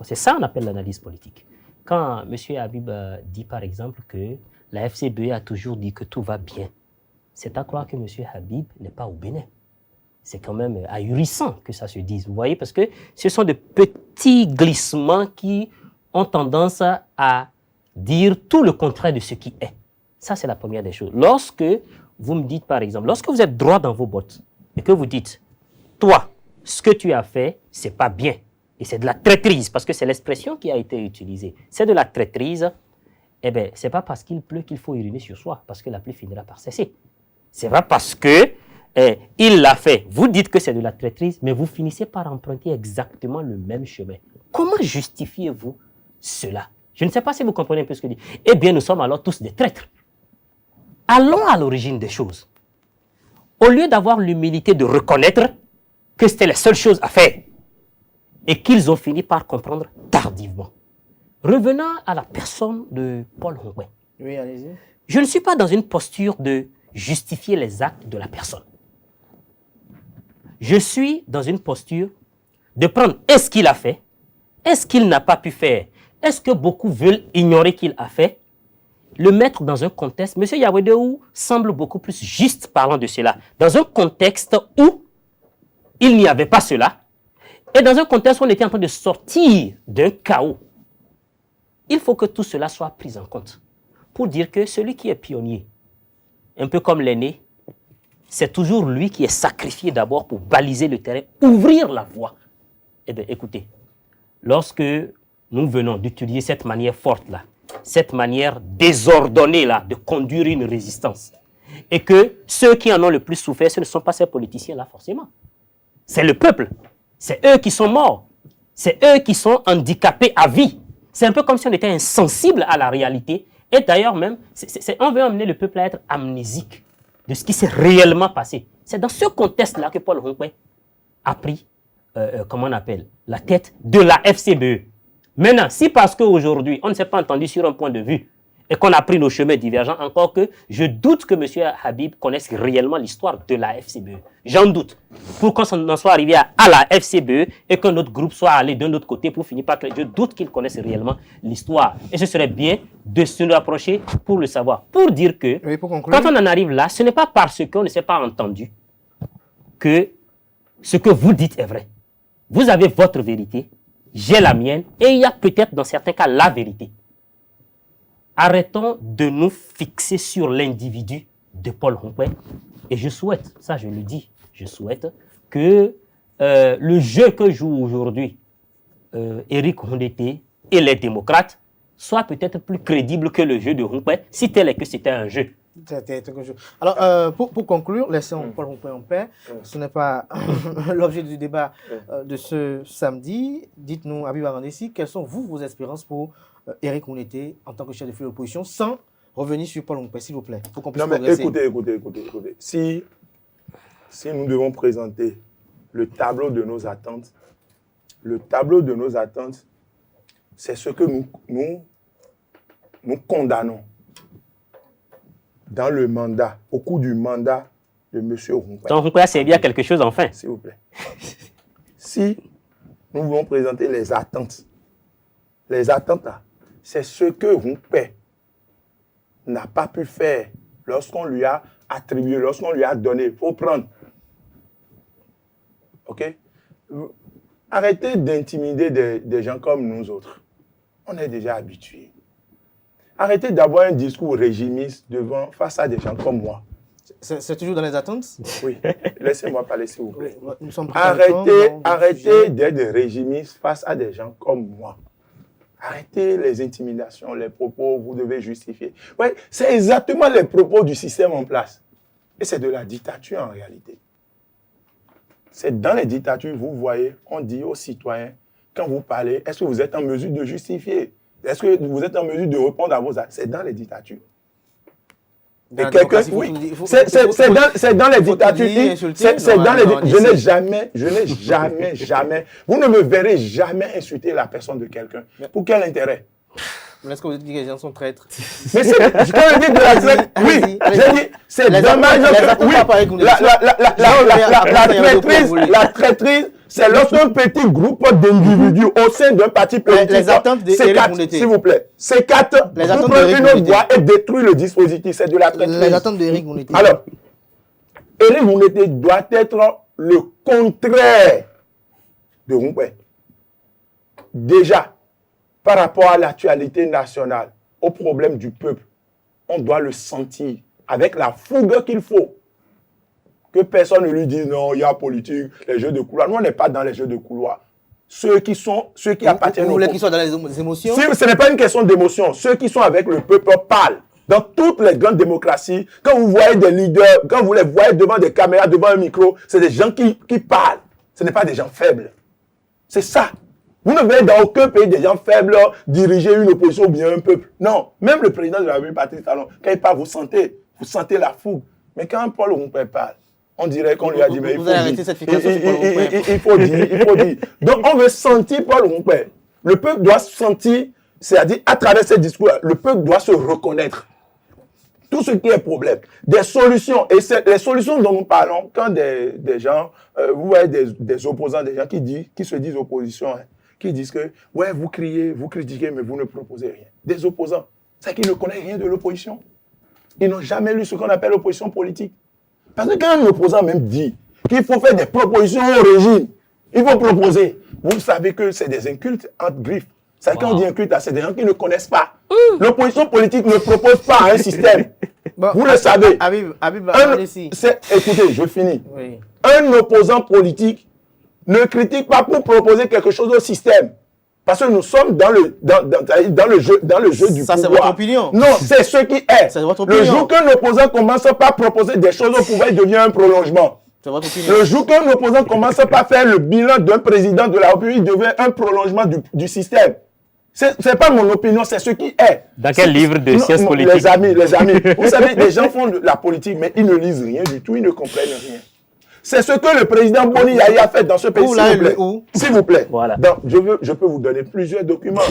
C'est ça qu'on appelle l'analyse politique. Quand M. Habib dit par exemple que la FCBE a toujours dit que tout va bien, c'est à croire que M. Habib n'est pas au Bénin. C'est quand même ahurissant que ça se dise, vous voyez, parce que ce sont de petits glissements qui ont tendance à dire tout le contraire de ce qui est. Ça, c'est la première des choses. Lorsque vous me dites, par exemple, lorsque vous êtes droit dans vos bottes et que vous dites, toi, ce que tu as fait, c'est pas bien. Et c'est de la traîtrise, parce que c'est l'expression qui a été utilisée. C'est de la traîtrise. Eh bien, ce n'est pas parce qu'il pleut qu'il faut uriner sur soi, parce que la pluie finira par cesser. Ce n'est pas parce que il l'a fait. Vous dites que c'est de la traîtrise, mais vous finissez par emprunter exactement le même chemin. Comment justifiez-vous cela? Je ne sais pas si vous comprenez un peu ce que je dis. Eh bien, nous sommes alors tous des traîtres. Allons à l'origine des choses. Au lieu d'avoir l'humilité de reconnaître que c'était la seule chose à faire, et qu'ils ont fini par comprendre tardivement. Revenons à la personne de Paul Hongwen. Oui, allez-y. Je ne suis pas dans une posture de justifier les actes de la personne. Je suis dans une posture de prendre est-ce qu'il a fait, est-ce qu'il n'a pas pu faire, est-ce que beaucoup veulent ignorer qu'il a fait, le mettre dans un contexte. M. Yawedeu semble beaucoup plus juste parlant de cela, dans un contexte où il n'y avait pas cela, et dans un contexte où on était en train de sortir d'un chaos. Il faut que tout cela soit pris en compte pour dire que celui qui est pionnier, un peu comme l'aîné, c'est toujours lui qui est sacrifié d'abord pour baliser le terrain, ouvrir la voie. Eh bien, écoutez, lorsque nous venons d'utiliser cette manière forte-là, cette manière désordonnée-là de conduire une résistance, et que ceux qui en ont le plus souffert, ce ne sont pas ces politiciens-là forcément. C'est le peuple. C'est eux qui sont morts. C'est eux qui sont handicapés à vie. C'est un peu comme si on était insensible à la réalité. Et d'ailleurs même, on veut amener le peuple à être amnésique de ce qui s'est réellement passé. C'est dans ce contexte-là que Paul Hongwen a pris, comment on appelle, la tête de la FCBE. Maintenant, si parce qu'aujourd'hui, on ne s'est pas entendu sur un point de vue, et qu'on a pris nos chemins divergents, encore que je doute que M. Habib connaisse réellement l'histoire de la FCBE. J'en doute. Pour qu'on en soit arrivé à la FCBE et que notre groupe soit allé d'un autre côté pour finir par... Je doute qu'il connaisse réellement l'histoire. Et ce serait bien de se rapprocher pour le savoir. Pour dire que, Oui, pour conclure. quand on en arrive là, ce n'est pas parce qu'on ne s'est pas entendu que ce que vous dites est vrai. Vous avez votre vérité, j'ai la mienne, et il y a peut-être dans certains cas la vérité. Arrêtons de nous fixer sur l'individu de Paul Rompouet. Et je souhaite, ça je le dis, je souhaite que le jeu que joue aujourd'hui Éric Rondeté et les démocrates soit peut-être plus crédible que le jeu de Rompouet, si tel est que c'était un jeu. Alors, pour conclure, laissons Paul Rompouet en paix. Ce n'est pas l'objet du débat de ce samedi. Dites-nous, Habib Arandessi, quelles sont vos espérances pour Éric Rondeté en tant que chef de file de l'opposition, sans revenir sur Paul Rompouet, s'il vous plaît, pour qu'on puisse progresser. Écoutez. Si nous devons présenter le tableau de nos attentes, c'est ce que nous condamnons dans le mandat, au cours du mandat de M. Rompouet. Donc Rompouet a servi à quelque chose enfin. S'il vous plaît. Si nous voulons présenter les attentes là, c'est ce que Rompouet n'a pas pu faire lorsqu'on lui a attribué, lorsqu'on lui a donné. Il faut prendre. OK? Arrêtez d'intimider des gens comme nous autres. On est déjà habitués. Arrêtez d'avoir un discours régimiste face à des gens comme moi. C'est toujours dans les attentes? Oui. Laissez-moi parler, s'il vous plaît. Oui, nous sommes prêts Arrêtez d'être régimiste face à des gens comme moi. Arrêtez les intimidations, les propos, vous devez justifier. Ouais, c'est exactement les propos du système en place. Et c'est de la dictature en réalité. C'est dans les dictatures, vous voyez, on dit aux citoyens, quand vous parlez, est-ce que vous êtes en mesure de justifier? Est-ce que vous êtes en mesure de répondre à vos actes? C'est dans les dictatures. Et quelqu'un, oui, c'est dans les dictatures. C'est dans les. Je n'ai jamais. Vous ne me verrez jamais insulter la personne de quelqu'un. Pour quel intérêt? Est-ce que vous dites que les gens sont traîtres? Mais c'est quand je dis de la traître, oui, j'ai dit, c'est dommage que la traîtrise, c'est lorsqu'un petit groupe d'individus au sein d'un parti politique, les attentes d'Éric Rondeté, s'il vous plaît, ces quatre, vous prenez une autre voie et détruisent le dispositif, c'est de la traîtrise. Les attentes d'Éric Rondeté. Alors, Éric Rondeté doit être le contraire de Rompouet. Déjà, par rapport à l'actualité nationale, au problème du peuple, on doit le sentir avec la fougue qu'il faut. Que personne ne lui dise non, il y a politique, les jeux de couloir. Nous, on n'est pas dans les jeux de couloir. Ceux qui appartiennent au peuple. Vous voulez qu'ils soient dans les émotions? Si, ce n'est pas une question d'émotion. Ceux qui sont avec le peuple parlent. Dans toutes les grandes démocraties, quand vous voyez des leaders, quand vous les voyez devant des caméras, devant un micro, c'est des gens qui parlent. Ce n'est pas des gens faibles. C'est ça. Vous ne verrez dans aucun pays des gens faibles diriger une opposition ou bien un peuple. Non. Même le président de la République, Patrice Talon, quand il parle, vous sentez la fougue. Mais quand Paul Rompouet parle, on dirait qu'on lui a dit, mais il faut dire. Donc, on veut sentir Paul Rompouet. Le peuple doit sentir, c'est-à-dire, à travers ces discours, le peuple doit se reconnaître. Tout ce qui est problème. Des solutions. Et c'est les solutions dont nous parlons, quand des gens, vous voyez des opposants, des gens qui se disent opposition, qui disent que, ouais, vous criez, vous critiquez, mais vous ne proposez rien. Des opposants, c'est qu'ils ne connaissent rien de l'opposition. Ils n'ont jamais lu ce qu'on appelle l'opposition politique. Parce que quand un opposant même dit qu'il faut faire des propositions au régime, il faut proposer. Vous savez que c'est des incultes entre griffes. C'est quand on dit inculte, c'est des gens qui ne connaissent pas. L'opposition politique ne propose pas un système. Bon, vous le savez. Écoutez, je finis. Oui. Un opposant politique ne critique pas pour proposer quelque chose au système. Parce que nous sommes dans le jeu du pouvoir. Ça, c'est votre opinion. Non, c'est ce qui est. C'est votre opinion. Le jour qu'un opposant commence par proposer des choses au pouvoir, il devient un prolongement. C'est votre opinion. Le jour qu'un opposant commence par faire le bilan d'un président de la République, il devient un prolongement du système. C'est pas mon opinion, c'est ce qui est. Dans quel livre de sciences politiques? Les amis. Vous savez, les gens font de la politique, mais ils ne lisent rien du tout, ils ne comprennent rien. C'est ce que le président Boni Yayi a fait dans ce pays, Où, s'il là, vous plaît. où? S'il vous plaît. Voilà. Donc, je peux vous donner plusieurs documents.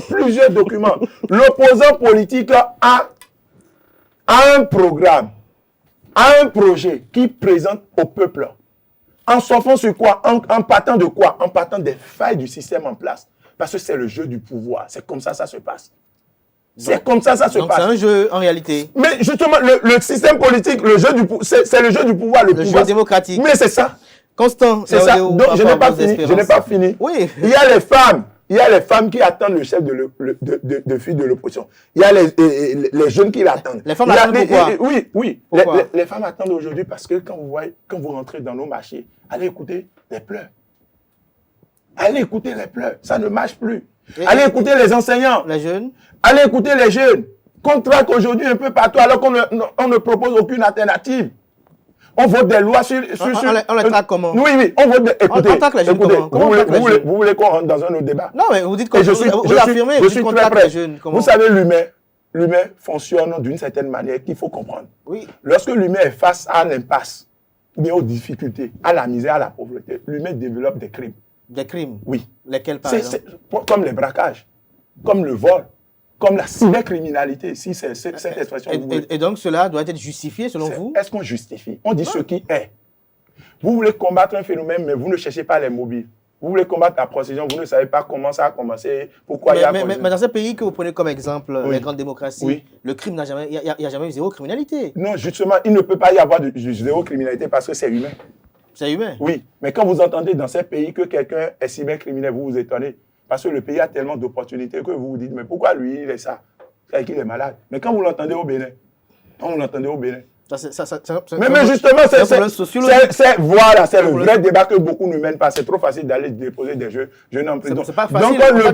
Plusieurs documents. L'opposant politique a un programme, a un projet qui présente au peuple. En s'offrant sur quoi? En partant de quoi? En partant des failles du système en place. Parce que c'est le jeu du pouvoir. C'est comme ça se passe. C'est comme ça se passe. Donc c'est un jeu en réalité. Mais justement, le système politique, c'est le jeu du pouvoir, le pouvoir jeu démocratique. Mais c'est ça. Constant. C'est ça. Donc je n'ai pas fini. Oui. Il y a les femmes qui attendent le chef de file de l'opposition. Il y a les jeunes qui l'attendent. Les femmes attendent pourquoi? Oui. Pourquoi? Les femmes attendent aujourd'hui parce que quand vous rentrez dans nos marchés, allez écouter les pleurs. Allez écouter les pleurs. Ça ne marche plus. Allez écouter les enseignants. Les jeunes. Allez écouter les jeunes. Qu'on traque aujourd'hui un peu partout alors qu'on ne propose aucune alternative. On vote des lois sur... On les traque comment? Oui, on vote des... Écoutez, on traque les jeunes comment? Vous voulez qu'on rentre dans un autre débat? Non, mais vous dites que vous affirmez, je suis très prêt. les jeunes. Comment? Vous savez, l'humain fonctionne d'une certaine manière qu'il faut comprendre. Oui. Lorsque l'humain est face à l'impasse, ou bien aux difficultés, à la misère, à la pauvreté, l'humain développe des crimes. Des crimes? Oui. Lesquels, par exemple? Comme les braquages, comme le vol, comme la cybercriminalité, si c'est cette expression. Et donc cela doit être justifié selon vous? Est-ce qu'on justifie? On dit ce qui est. Vous voulez combattre un phénomène, mais vous ne cherchez pas les mobiles. Vous voulez combattre la procédure, vous ne savez pas comment ça a commencé, pourquoi il y a... Mais dans ce pays que vous prenez comme exemple, les grandes démocraties, le crime n'a jamais... Il n'y a jamais eu zéro criminalité. Non, justement, il ne peut pas y avoir de zéro criminalité parce que c'est humain. C'est humain? Oui, mais quand vous entendez dans ces pays que quelqu'un est cybercriminel, vous vous étonnez. Parce que le pays a tellement d'opportunités que vous vous dites, mais pourquoi lui, il est ça? C'est qu'il est malade. Mais quand vous l'entendez au Bénin, mais justement, c'est voilà, c'est le vrai débat que beaucoup ne mènent pas. C'est trop facile d'aller déposer des jeunes en prison. C'est pas facile. Donc le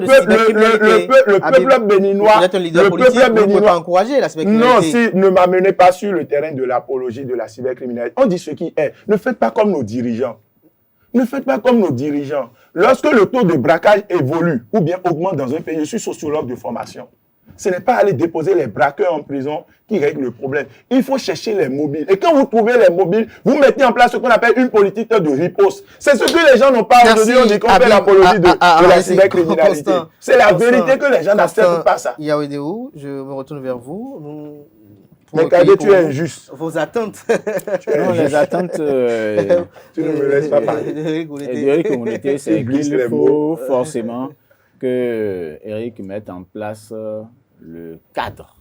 peuple béninois, ne peut pas encourager la cybercriminalité. Non, si ne m'amenez pas sur le terrain de l'apologie de la cybercriminalité. On dit ce qui est. Ne faites pas comme nos dirigeants. Ne faites pas comme nos dirigeants. Lorsque le taux de braquage évolue ou bien augmente dans un pays, je suis sociologue de formation. Ce n'est pas aller déposer les braqueurs en prison qui règle le problème. Il faut chercher les mobiles. Et quand vous trouvez les mobiles, vous mettez en place ce qu'on appelle une politique de riposte. C'est ce que les gens n'ont pas aujourd'hui. On dit qu'on fait l'apologie de la cybercriminalité. C'est la vérité que les gens n'acceptent pas ça. Yaoundéou, je me retourne vers vous. Mais Kadé, tu es injuste. Vos attentes. Non, les attentes... tu ne me laisses pas parler. D'Éric Omonété, c'est qu'il faut forcément que Éric mette en place le cadre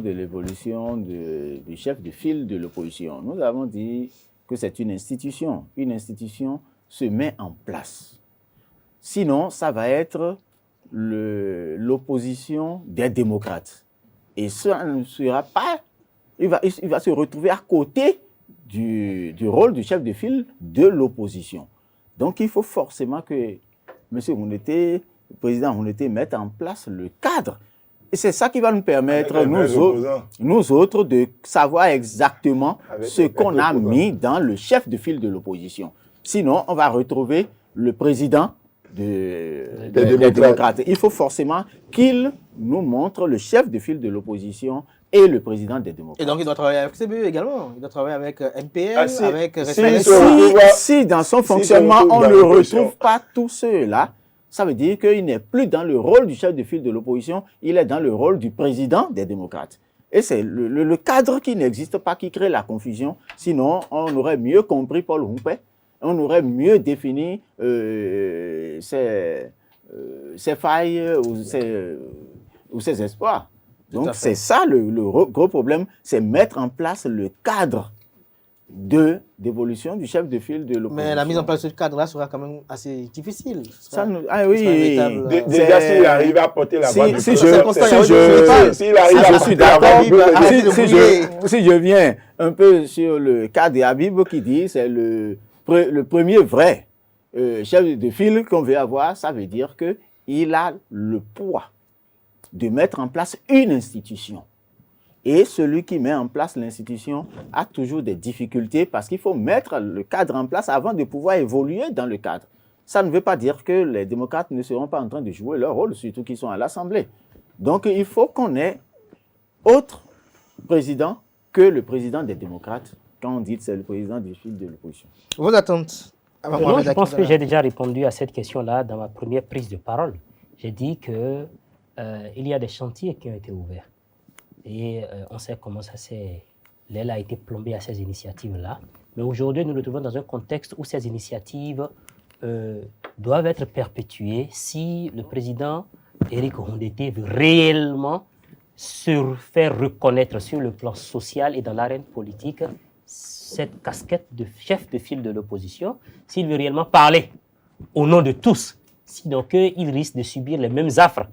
de l'évolution du chef de file de l'opposition. Nous avons dit que c'est une institution. Une institution se met en place. Sinon, ça va être l'opposition des démocrates. Et ça ne sera pas... Il va se retrouver à côté du rôle du chef de file de l'opposition. Donc, il faut forcément que M. Omonété, le président Omonété, mette en place le cadre. Et c'est ça qui va nous permettre, nous autres, de savoir exactement ce qu'on a mis dans le chef de file de l'opposition. Sinon, on va retrouver le président des démocrates. Il faut forcément qu'il nous montre le chef de file de l'opposition et le président des démocrates. Et donc, il doit travailler avec CBE également. Il doit travailler avec MPL, avec... Si dans son fonctionnement, on ne retrouve pas tous ceux-là, ça veut dire qu'il n'est plus dans le rôle du chef de file de l'opposition, il est dans le rôle du président des démocrates. Et c'est le cadre qui n'existe pas qui crée la confusion. Sinon, on aurait mieux compris Paul Humpé, on aurait mieux défini ses failles ou ses espoirs. Donc, c'est ça le gros problème, c'est mettre en place le cadre d'évolution du chef de file de l'opposition. Mais la mise en place de ce cadre-là sera quand même assez difficile. Déjà, s'il arrive à porter la voix si je viens un peu sur le cas d'Habib qui dit c'est le premier vrai chef de file qu'on veut avoir, ça veut dire qu'il a le poids de mettre en place une institution. Et celui qui met en place l'institution a toujours des difficultés parce qu'il faut mettre le cadre en place avant de pouvoir évoluer dans le cadre. Ça ne veut pas dire que les démocrates ne seront pas en train de jouer leur rôle, surtout qu'ils sont à l'Assemblée. Donc il faut qu'on ait autre président que le président des démocrates, quand on dit que c'est le président des fils de l'opposition. Vos attentes? Non, je pense que j'ai déjà répondu à cette question-là dans ma première prise de parole. J'ai dit que il y a des chantiers qui ont été ouverts. Et on sait comment l'aile a été plombée à ces initiatives-là. Mais aujourd'hui, nous nous trouvons dans un contexte où ces initiatives doivent être perpétuées si le président Éric Rondeté veut réellement se faire reconnaître sur le plan social et dans l'arène politique cette casquette de chef de file de l'opposition, s'il veut réellement parler au nom de tous, sinon qu'il risque de subir les mêmes affres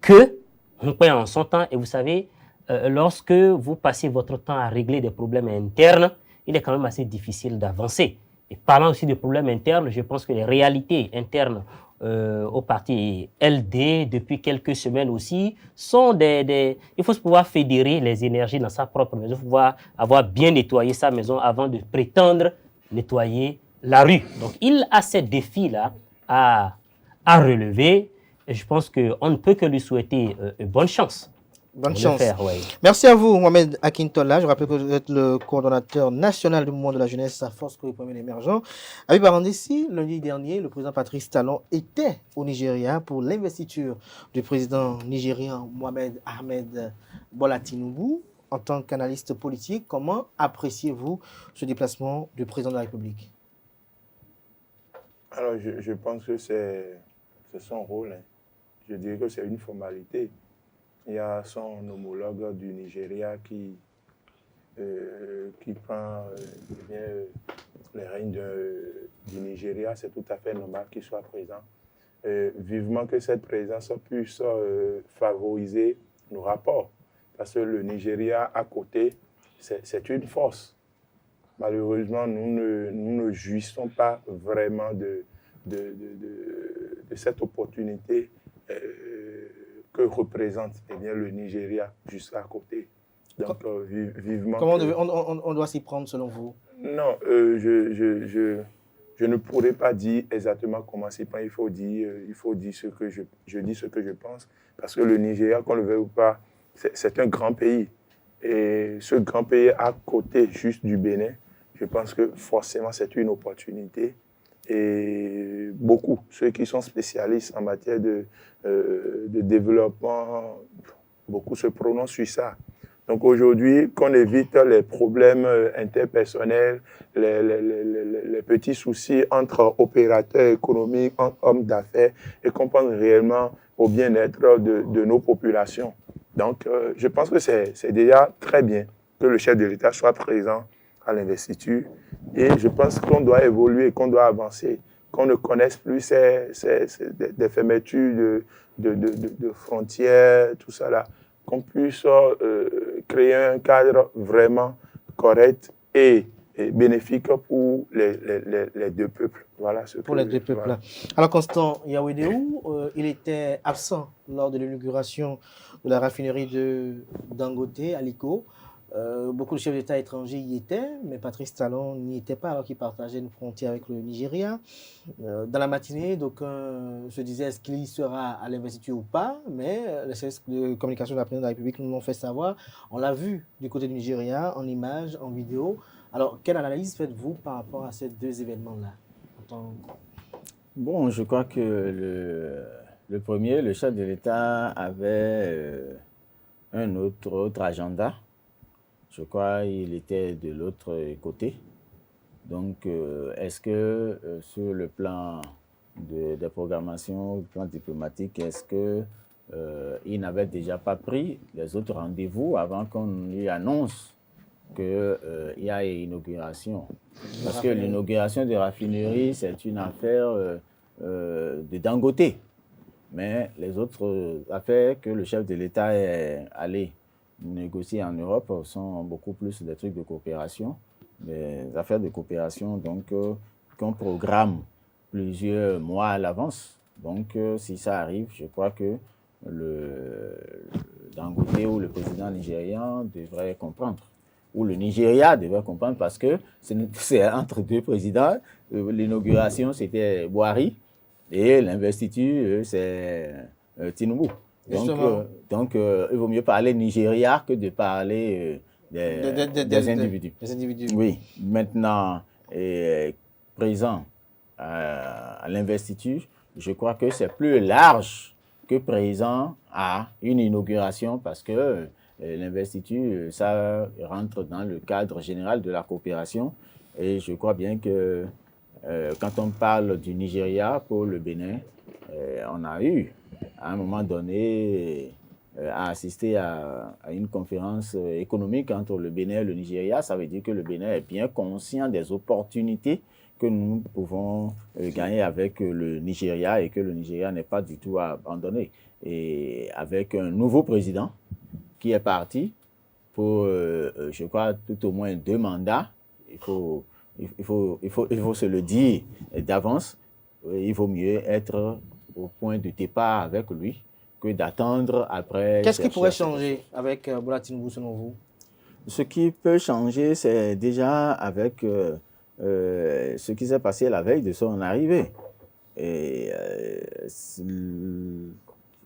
que Rondeté en son temps. Et vous savez, lorsque vous passez votre temps à régler des problèmes internes, il est quand même assez difficile d'avancer. Et parlant aussi de problèmes internes, je pense que les réalités internes au parti LD, depuis quelques semaines aussi, sont il faut pouvoir fédérer les énergies dans sa propre maison, il faut pouvoir avoir bien nettoyé sa maison avant de prétendre nettoyer la rue. Donc, il a ces défis-là à relever. Et je pense qu'on ne peut que lui souhaiter bonne chance. Bonne chance. Ouais. Merci à vous, Mohamed Akintola. Je rappelle que vous êtes le coordonnateur national du mouvement de la jeunesse à force que le premier émergent. Habib Arandessi, lundi dernier, le président Patrice Talon était au Nigeria pour l'investiture du président nigérian Mohamed Ahmed Bola Tinubu. En tant qu'analyste politique, comment appréciez-vous ce déplacement du président de la République? Alors, je pense que c'est son rôle. Hein. Je dirais que c'est une formalité. Il y a son homologue du Nigeria qui prend les règnes du Nigeria. C'est tout à fait normal qu'il soit présent. Vivement que cette présence puisse favoriser nos rapports. Parce que le Nigeria à côté, c'est une force. Malheureusement, nous ne jouissons pas vraiment de cette opportunité que représente le Nigeria juste à côté. Donc, vivement... Comment on doit s'y prendre selon vous? Non, je ne pourrais pas dire exactement comment s'y prendre. Il faut dire ce que je dis ce que je pense. Parce que le Nigeria, qu'on le veuille ou pas, c'est un grand pays. Et ce grand pays à côté juste du Bénin, je pense que forcément c'est une opportunité. Et beaucoup, ceux qui sont spécialistes en matière de développement, beaucoup se prononcent sur ça. Donc aujourd'hui, qu'on évite les problèmes interpersonnels, les petits soucis entre opérateurs économiques, entre hommes d'affaires, et qu'on pense réellement au bien-être de nos populations. Donc je pense que c'est déjà très bien que le chef de l'État soit présent à l'investiture. Et je pense qu'on doit évoluer, qu'on doit avancer, qu'on ne connaisse plus des fermetures de frontières, tout ça là, qu'on puisse créer un cadre vraiment correct et bénéfique pour les deux peuples. Voilà ce pour les deux peuples. Voilà. Alors Constant Yawedéou, il était absent lors de l'inauguration de la raffinerie de Dangote à Liko. Beaucoup de chefs d'État étrangers y étaient, mais Patrice Talon n'y était pas alors qu'il partageait une frontière avec le Nigeria. Dans la matinée, d'aucuns se disaient est-ce qu'il y sera à l'investiture ou pas, mais les services de communication de la présidence de la République nous l'ont fait savoir. On l'a vu du côté du Nigeria, en images, en vidéo. Alors, quelle analyse faites-vous par rapport à ces deux événements-là? Bon, je crois que le premier, le chef de l'État avait un autre agenda. Je crois qu'il était de l'autre côté. Donc, est-ce que sur le plan de programmation, le plan diplomatique, est-ce qu'il n'avait déjà pas pris les autres rendez-vous avant qu'on lui annonce qu'il y a inauguration? Parce que l'inauguration de raffinerie, c'est une affaire de Dangote. Mais les autres affaires que le chef de l'État est allé négocier en Europe sont beaucoup plus des trucs de coopération, des affaires de coopération donc qu'on programme plusieurs mois à l'avance. Donc si ça arrive, je crois que le Dangote ou le président nigérian devrait comprendre, ou le Nigeria devrait comprendre, parce que c'est entre deux présidents. L'inauguration c'était Buhari et l'investiture c'est Tinubu. Donc, il vaut mieux parler Nigeria que de parler des individus. Des individus. Oui, maintenant, présent à l'investiture, je crois que c'est plus large que présent à une inauguration parce que l'investiture, ça rentre dans le cadre général de la coopération. Et je crois bien que quand on parle du Nigeria pour le Bénin, on a eu à un moment donné à assister à une conférence économique entre le Bénin et le Nigeria. Ça veut dire que le Bénin est bien conscient des opportunités que nous pouvons gagner avec le Nigeria et que le Nigeria n'est pas du tout abandonné. Et avec un nouveau président qui est parti pour, je crois, tout au moins 2 mandats, il faut se le dire d'avance, il vaut mieux être au point de départ avec lui que d'attendre après. Qu'est-ce qui pourrait changer avec Bola Tinubu selon vous? Ce qui peut changer, c'est déjà avec ce qui s'est passé la veille de son arrivée. Et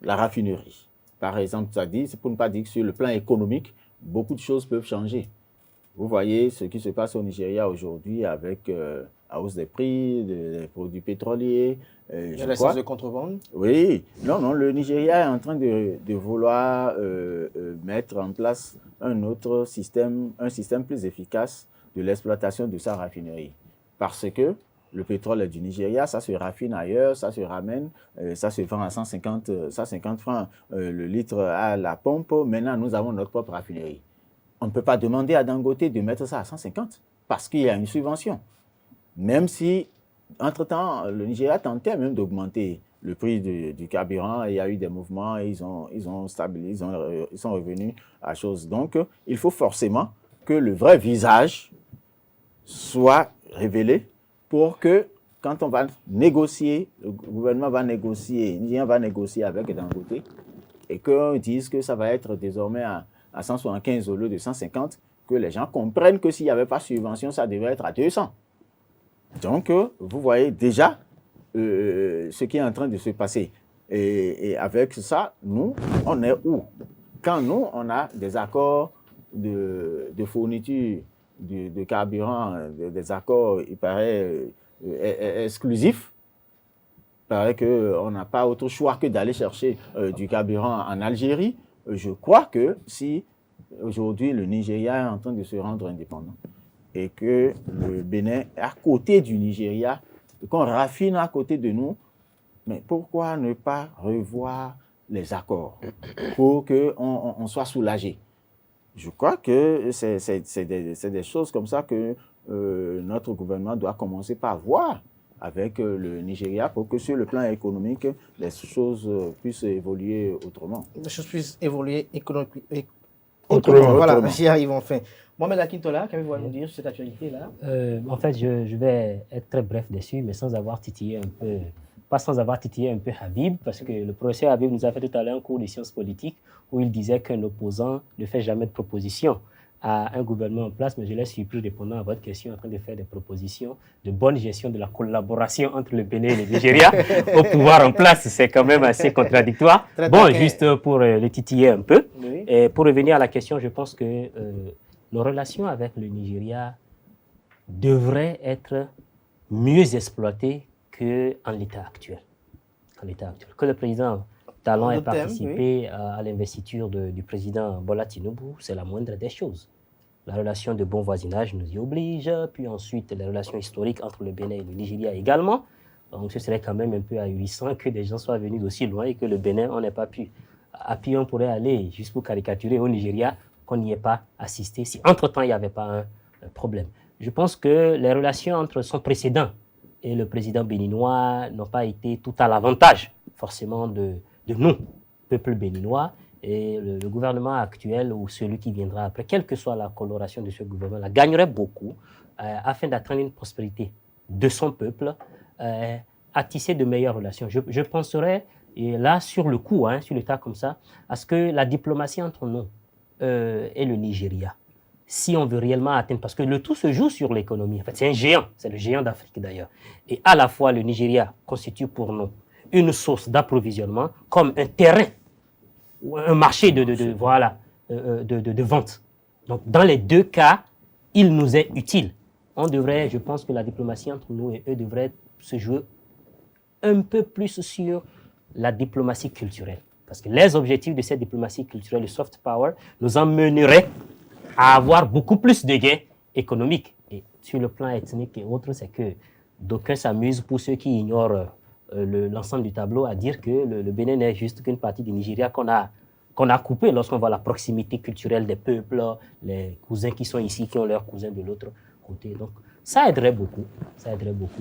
la raffinerie, par exemple, ça dit, c'est pour ne pas dire que sur le plan économique, beaucoup de choses peuvent changer. Vous voyez ce qui se passe au Nigeria aujourd'hui avec la hausse des prix des produits pétroliers. Il y a l'essence de contrebande. Oui, non, le Nigeria est en train de vouloir mettre en place un système plus efficace de l'exploitation de sa raffinerie. Parce que le pétrole du Nigeria, ça se raffine ailleurs, ça se ramène, ça se vend à 150 francs le litre à la pompe. Maintenant, nous avons notre propre raffinerie. On ne peut pas demander à Dangote de mettre ça à 150 parce qu'il y a une subvention. Même si, entre-temps, le Nigeria tentait même d'augmenter le prix du carburant, il y a eu des mouvements et ils ont stabilisé, ils sont revenus à chose. Donc, il faut forcément que le vrai visage soit révélé pour que, quand on va négocier, le gouvernement va négocier, le Nigérien va négocier avec Dangote et qu'on dise que ça va être désormais à 175 au lieu de 150, que les gens comprennent que s'il n'y avait pas de subvention, ça devrait être à 200. Donc, vous voyez déjà ce qui est en train de se passer. Et avec ça, nous, on est où? Quand nous, on a des accords de fourniture de carburant, des accords, il paraît, exclusifs, il paraît qu'on n'a pas autre choix que d'aller chercher du carburant en Algérie. Je crois que si aujourd'hui le Nigeria est en train de se rendre indépendant et que le Bénin est à côté du Nigeria, qu'on raffine à côté de nous, mais pourquoi ne pas revoir les accords pour qu'on soit soulagé? Je crois que c'est des choses comme ça que notre gouvernement doit commencer par voir avec le Nigeria pour que sur le plan économique, les choses puissent évoluer autrement. Les choses puissent évoluer autrement. Voilà, j'y arrive enfin. Mohamed Akintola, qu'avez-vous à nous dire sur cette actualité-là? En fait, je vais être très bref dessus, mais sans avoir titillé un peu, pas sans avoir titillé un peu Habib, parce que le professeur Habib nous a fait tout à l'heure un cours de sciences politiques où il disait qu'un opposant ne fait jamais de proposition à un gouvernement en place, mais je l'ai surpris répondant à votre question en train de faire des propositions de bonne gestion de la collaboration entre le Bénin et le Nigeria au pouvoir en place. C'est quand même assez contradictoire. Bon, juste pour le titiller un peu. Oui. Et pour revenir à la question, je pense que nos relations avec le Nigeria devraient être mieux exploitées qu'en l'état actuel. Que le président Talon ait participé à l'investiture du président Bola Tinubu, c'est la moindre des choses. La relation de bon voisinage nous y oblige, puis ensuite les relations historiques entre le Bénin et le Nigeria également. Donc ce serait quand même un peu ahurissant que des gens soient venus d'aussi loin et que le Bénin, on n'ait pas pu. À puis on pourrait aller, juste pour caricaturer, au Nigeria, qu'on n'y ait pas assisté, si entre-temps il n'y avait pas un problème. Je pense que les relations entre son précédent et le président béninois n'ont pas été tout à l'avantage, forcément, de nous, peuple béninois, et le gouvernement actuel ou celui qui viendra après, quelle que soit la coloration de ce gouvernement, gagnerait beaucoup afin d'atteindre une prospérité de son peuple, à tisser de meilleures relations. Je penserais, et là, sur le coup, sur le tas comme ça, à ce que la diplomatie entre nous et le Nigeria, si on veut réellement atteindre, parce que le tout se joue sur l'économie. En fait, c'est un géant, c'est le géant d'Afrique d'ailleurs. Et à la fois, le Nigeria constitue pour nous une source d'approvisionnement comme un terrain ou un marché de vente. Donc, dans les deux cas, il nous est utile. Je pense que la diplomatie entre nous et eux devrait se jouer un peu plus sur la diplomatie culturelle. Parce que les objectifs de cette diplomatie culturelle, le soft power, nous emmèneraient à avoir beaucoup plus de gains économiques. Et sur le plan ethnique et autres, c'est que d'aucuns s'amusent, pour ceux qui ignorent l'ensemble du tableau, à dire que le Bénin n'est juste qu'une partie du Nigeria qu'on a coupé lorsqu'on voit la proximité culturelle des peuples, les cousins qui sont ici, qui ont leurs cousins de l'autre côté. Donc, ça aiderait beaucoup.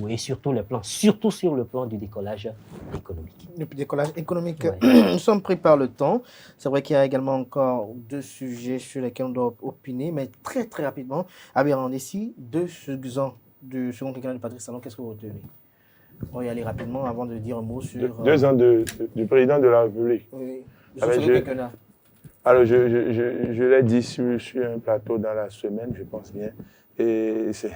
Et surtout sur le plan du décollage économique. Le décollage économique, Ouais. nous sommes pris par le temps. C'est vrai qu'il y a également encore deux sujets sur lesquels on doit opiner, mais très très rapidement. Abirand Dessi, 2 ans du second quinquennat de Patrice Talon, qu'est-ce que vous retenez? On va y aller rapidement avant de dire un mot sur... 2 ans du président de la République. Oui, du Ah, second quinquennat. Alors, je l'ai dit sur un plateau dans la semaine, je pense bien, et c'est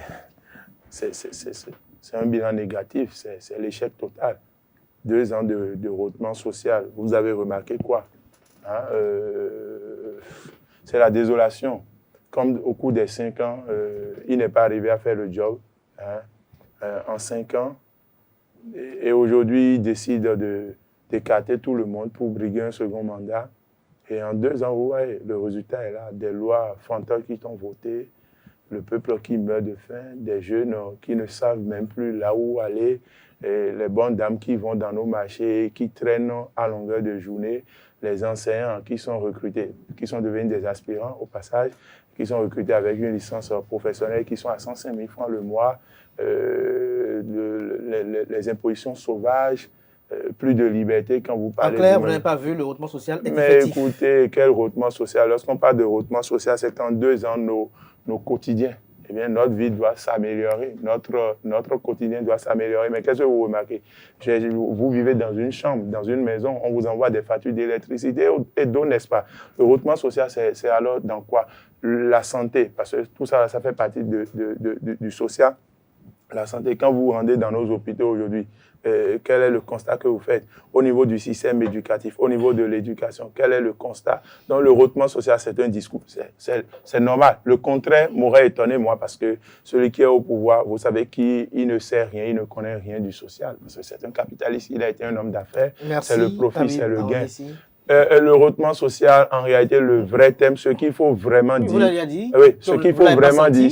un bilan négatif, c'est l'échec total. 2 ans de rôtement social. Vous avez remarqué quoi? Hein, c'est la désolation. Comme au cours des 5 ans, il n'est pas arrivé à faire le job. Hein, en 5 ans, et aujourd'hui, il décide d'écarter tout le monde pour briguer un second mandat. Et en 2 ans, vous voyez, le résultat est là. Des lois fantômes qui sont votées, le peuple qui meurt de faim, des jeunes qui ne savent même plus là où aller, et les bonnes dames qui vont dans nos marchés, qui traînent à longueur de journée, les enseignants qui sont recrutés, qui sont devenus des aspirants au passage, qui sont recrutés avec une licence professionnelle, qui sont à 105 000 francs le mois, les impositions sauvages, plus de liberté quand vous parlez... En clair, vous n'avez pas vu le hautement social est Mais effectif. écoutez, quel hautement social? Lorsqu'on parle de hautement social, c'est qu'en 2 ans, nos quotidiens, eh bien, notre vie doit s'améliorer, notre quotidien doit s'améliorer. Mais qu'est-ce que vous remarquez? Vous vivez dans une chambre, dans une maison, on vous envoie des factures d'électricité et d'eau, n'est-ce pas? Le hautement social, c'est alors dans quoi? La santé, parce que tout ça, ça fait partie du social. La santé, quand vous vous rendez dans nos hôpitaux aujourd'hui, quel est le constat que vous faites au niveau du système éducatif, au niveau de l'éducation? Quel est le constat? Donc, le hautement social, c'est un discours. C'est normal. Le contraire m'aurait étonné, moi, parce que celui qui est au pouvoir, vous savez qu'il ne sait rien, il ne connaît rien du social. Parce que c'est un capitaliste, il a été un homme d'affaires. C'est le profit, c'est le gain. Le hautement social, en réalité, le vrai thème, ce qu'il faut vraiment dire... Vous l'avez dit? Oui, ce qu'il faut vraiment dire,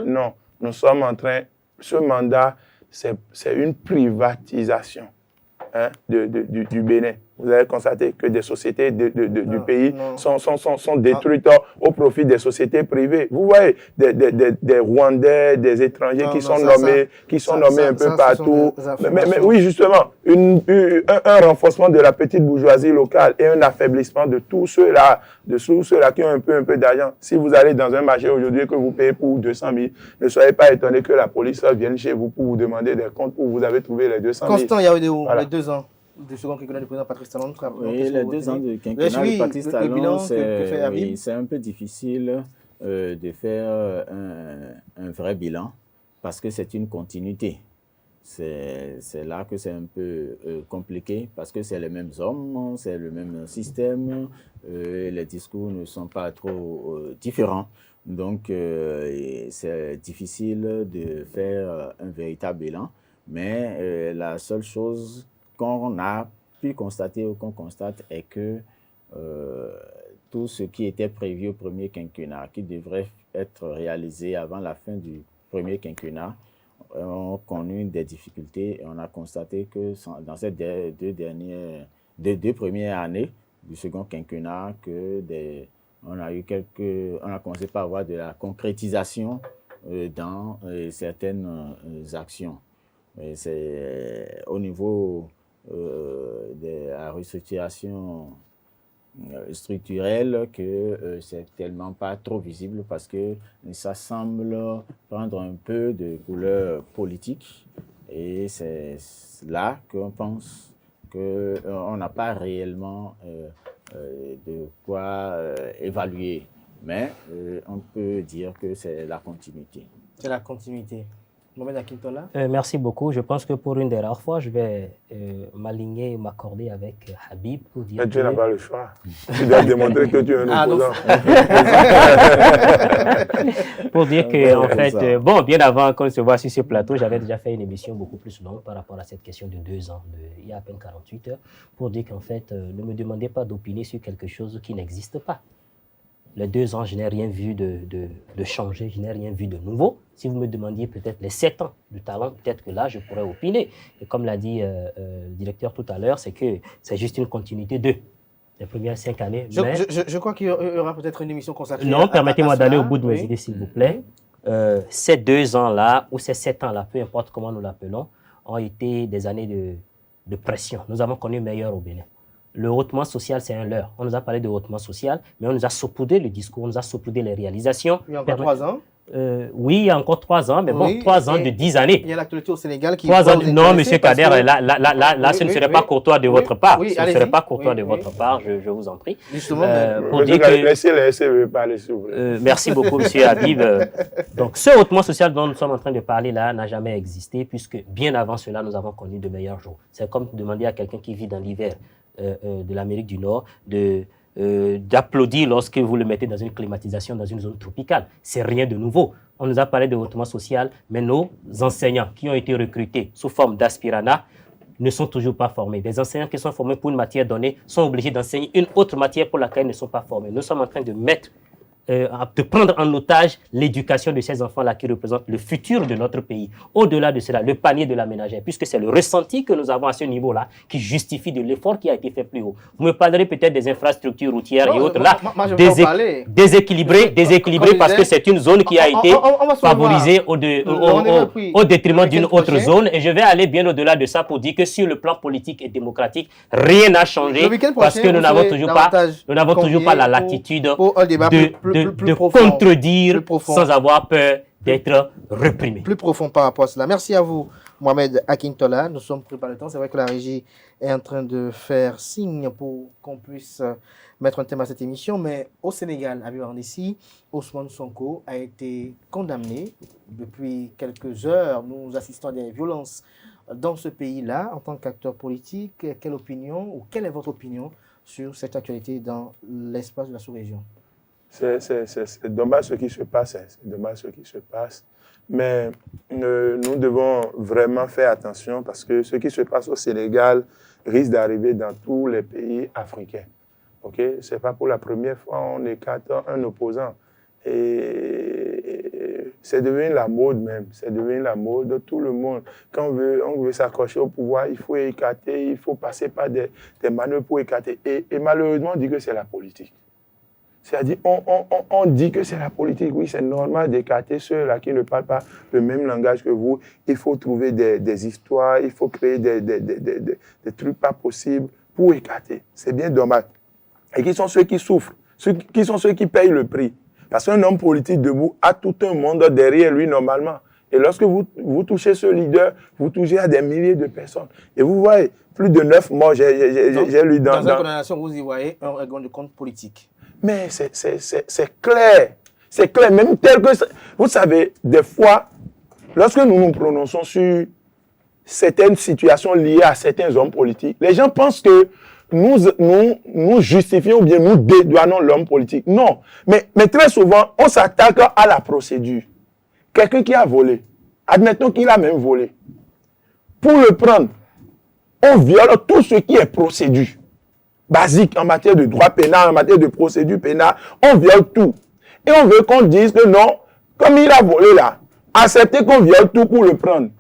non, nous sommes en train... Ce mandat, c'est une privatisation du Bénin. Vous avez constaté que des sociétés du pays sont détruites au profit des sociétés privées. Vous voyez, des Rwandais, des étrangers qui sont nommés un peu partout. Mais oui, justement, un renforcement de la petite bourgeoisie locale et un affaiblissement de tous ceux-là qui ont un peu d'argent. Si vous allez dans un marché aujourd'hui et que vous payez pour 200 000, ne soyez pas étonné que la police vienne chez vous pour vous demander des comptes où vous avez trouvé les 200 000. Constant, il y a eu les 2 ans du second quinquennat du président Patrice Talon. Oui, les 2 ans de quinquennat de Patrice Talon, c'est un peu difficile de faire un vrai bilan parce que c'est une continuité. C'est là que c'est un peu compliqué parce que c'est les mêmes hommes, c'est le même système, les discours ne sont pas trop différents. Donc, c'est difficile de faire un véritable bilan. Mais la seule chose qu'on a pu constater ou qu'on constate est que tout ce qui était prévu au premier quinquennat, qui devrait être réalisé avant la fin du premier quinquennat, ont connu des difficultés et on a constaté que dans ces deux premières années du second quinquennat, on a commencé par avoir de la concrétisation dans certaines actions. C'est au niveau de la restructuration structurelle que c'est tellement pas trop visible parce que ça semble prendre un peu de couleur politique et c'est là qu'on pense qu'on n'a pas réellement de quoi évaluer, mais on peut dire que c'est la continuité. C'est la continuité. Mohamed Akintola. Merci beaucoup. Je pense que pour une des rares fois, je vais m'aligner et m'accorder avec Habib pour dire Mais tu n'as pas le choix. Tu dois démontrer que tu es un opposant. Pour dire que, en fait, bon, bien avant qu'on se voit sur ce plateau, j'avais déjà fait une émission beaucoup plus longue par rapport à cette question de 2 ans, il y a à peine 48 heures, pour dire qu'en fait, ne me demandez pas d'opiner sur quelque chose qui n'existe pas. Les 2 ans, je n'ai rien vu de changer, je n'ai rien vu de nouveau. Si vous me demandiez peut-être les 7 ans de talent, peut-être que là, je pourrais opiner. Et comme l'a dit le directeur tout à l'heure, c'est que c'est juste une continuité de les premières 5 années. Je crois qu'il y aura peut-être une émission consacrée. Non, permettez-moi d'aller au bout de mes idées, s'il vous plaît. Ces 2 ans-là, ou ces 7 ans-là, peu importe comment nous l'appelons, ont été des années de pression. Nous avons connu meilleur au Bénin. Le hautement social, c'est un leurre. On nous a parlé de hautement social, mais on nous a saupoudré le discours, on nous a saupoudré les réalisations. Il y a encore 3 ans. Oui, il y a encore 3 ans, mais bon, 3 ans de 10 années. Il y a l'actualité au Sénégal qui... 3 ans de... Non, M. Kader, là, ce ne serait pas courtois de votre part. Ce ne serait pas courtois de votre part, je vous en prie. Justement, pour dire que... Laissez les SCV parler, s'il vous plaît. Merci beaucoup, M. Habib. Donc, ce hautement social dont nous sommes en train de parler là n'a jamais existé, puisque bien avant cela, nous avons connu de meilleurs jours. C'est comme demander à quelqu'un qui vit dans l'hiver de l'Amérique du Nord d'applaudir lorsque vous le mettez dans une climatisation dans une zone tropicale. C'est rien de nouveau. On nous a parlé de hautement social, mais nos enseignants qui ont été recrutés sous forme d'aspirana ne sont toujours pas formés. Des enseignants qui sont formés pour une matière donnée sont obligés d'enseigner une autre matière pour laquelle ils ne sont pas formés. Nous sommes en train de prendre en otage l'éducation de ces enfants-là qui représentent le futur de notre pays. Au-delà de cela, le panier de la ménagère, puisque c'est le ressenti que nous avons à ce niveau-là qui justifie de l'effort qui a été fait plus haut. Vous me parlerez peut-être des infrastructures routières et autres là, déséquilibrées parce que c'est une zone qui a été favorisée au détriment d'une autre zone. Et je vais aller bien au-delà de ça pour dire que sur le plan politique et démocratique, rien n'a changé parce que nous n'avons toujours pas la latitude de contredire sans avoir peur d'être reprimé. Plus profond par rapport à cela. Merci à vous, Mohamed Akintola. Nous sommes pris par le temps. C'est vrai que la régie est en train de faire signe pour qu'on puisse mettre un thème à cette émission. Mais au Sénégal, à Bibarandessi, Ousmane Sonko a été condamné. Depuis quelques heures, nous assistons à des violences dans ce pays-là. En tant qu'acteur politique, quelle opinion ou quelle est votre opinion sur cette actualité dans l'espace de la sous-région? C'est dommage ce qui se passe, c'est dommage ce qui se passe. Mais nous devons vraiment faire attention parce que ce qui se passe au Sénégal risque d'arriver dans tous les pays africains. Okay? Ce n'est pas pour la première fois on écarte un opposant. Et c'est devenu la mode même, c'est devenu la mode de tout le monde. Quand on veut s'accrocher au pouvoir, il faut écarter, il faut passer par des manœuvres pour écarter. Et malheureusement, on dit que c'est la politique. C'est-à-dire, on dit que c'est la politique. Oui, c'est normal d'écarter ceux-là qui ne parlent pas le même langage que vous. Il faut trouver des histoires, il faut créer des trucs pas possibles pour écarter. C'est bien dommage. Et qui sont ceux qui souffrent? Qui sont ceux qui payent le prix? Parce qu'un homme politique debout a tout un monde derrière lui normalement. Et lorsque vous touchez ce leader, vous touchez à des milliers de personnes. Et vous voyez, plus de 9 morts, j'ai lu dans une condamnation, vous y voyez un règlement de compte politique. Mais c'est clair. C'est clair, même tel que... Vous savez, des fois, lorsque nous nous prononçons sur certaines situations liées à certains hommes politiques, les gens pensent que nous justifions ou bien nous dédouanons l'homme politique. Non. Mais très souvent, on s'attaque à la procédure. Quelqu'un qui a volé, admettons qu'il a même volé. Pour le prendre, on viole tout ce qui est procédure basique en matière de droit pénal, en matière de procédure pénale, on viole tout. Et on veut qu'on dise que non, comme il a volé là, accepter qu'on viole tout pour le prendre.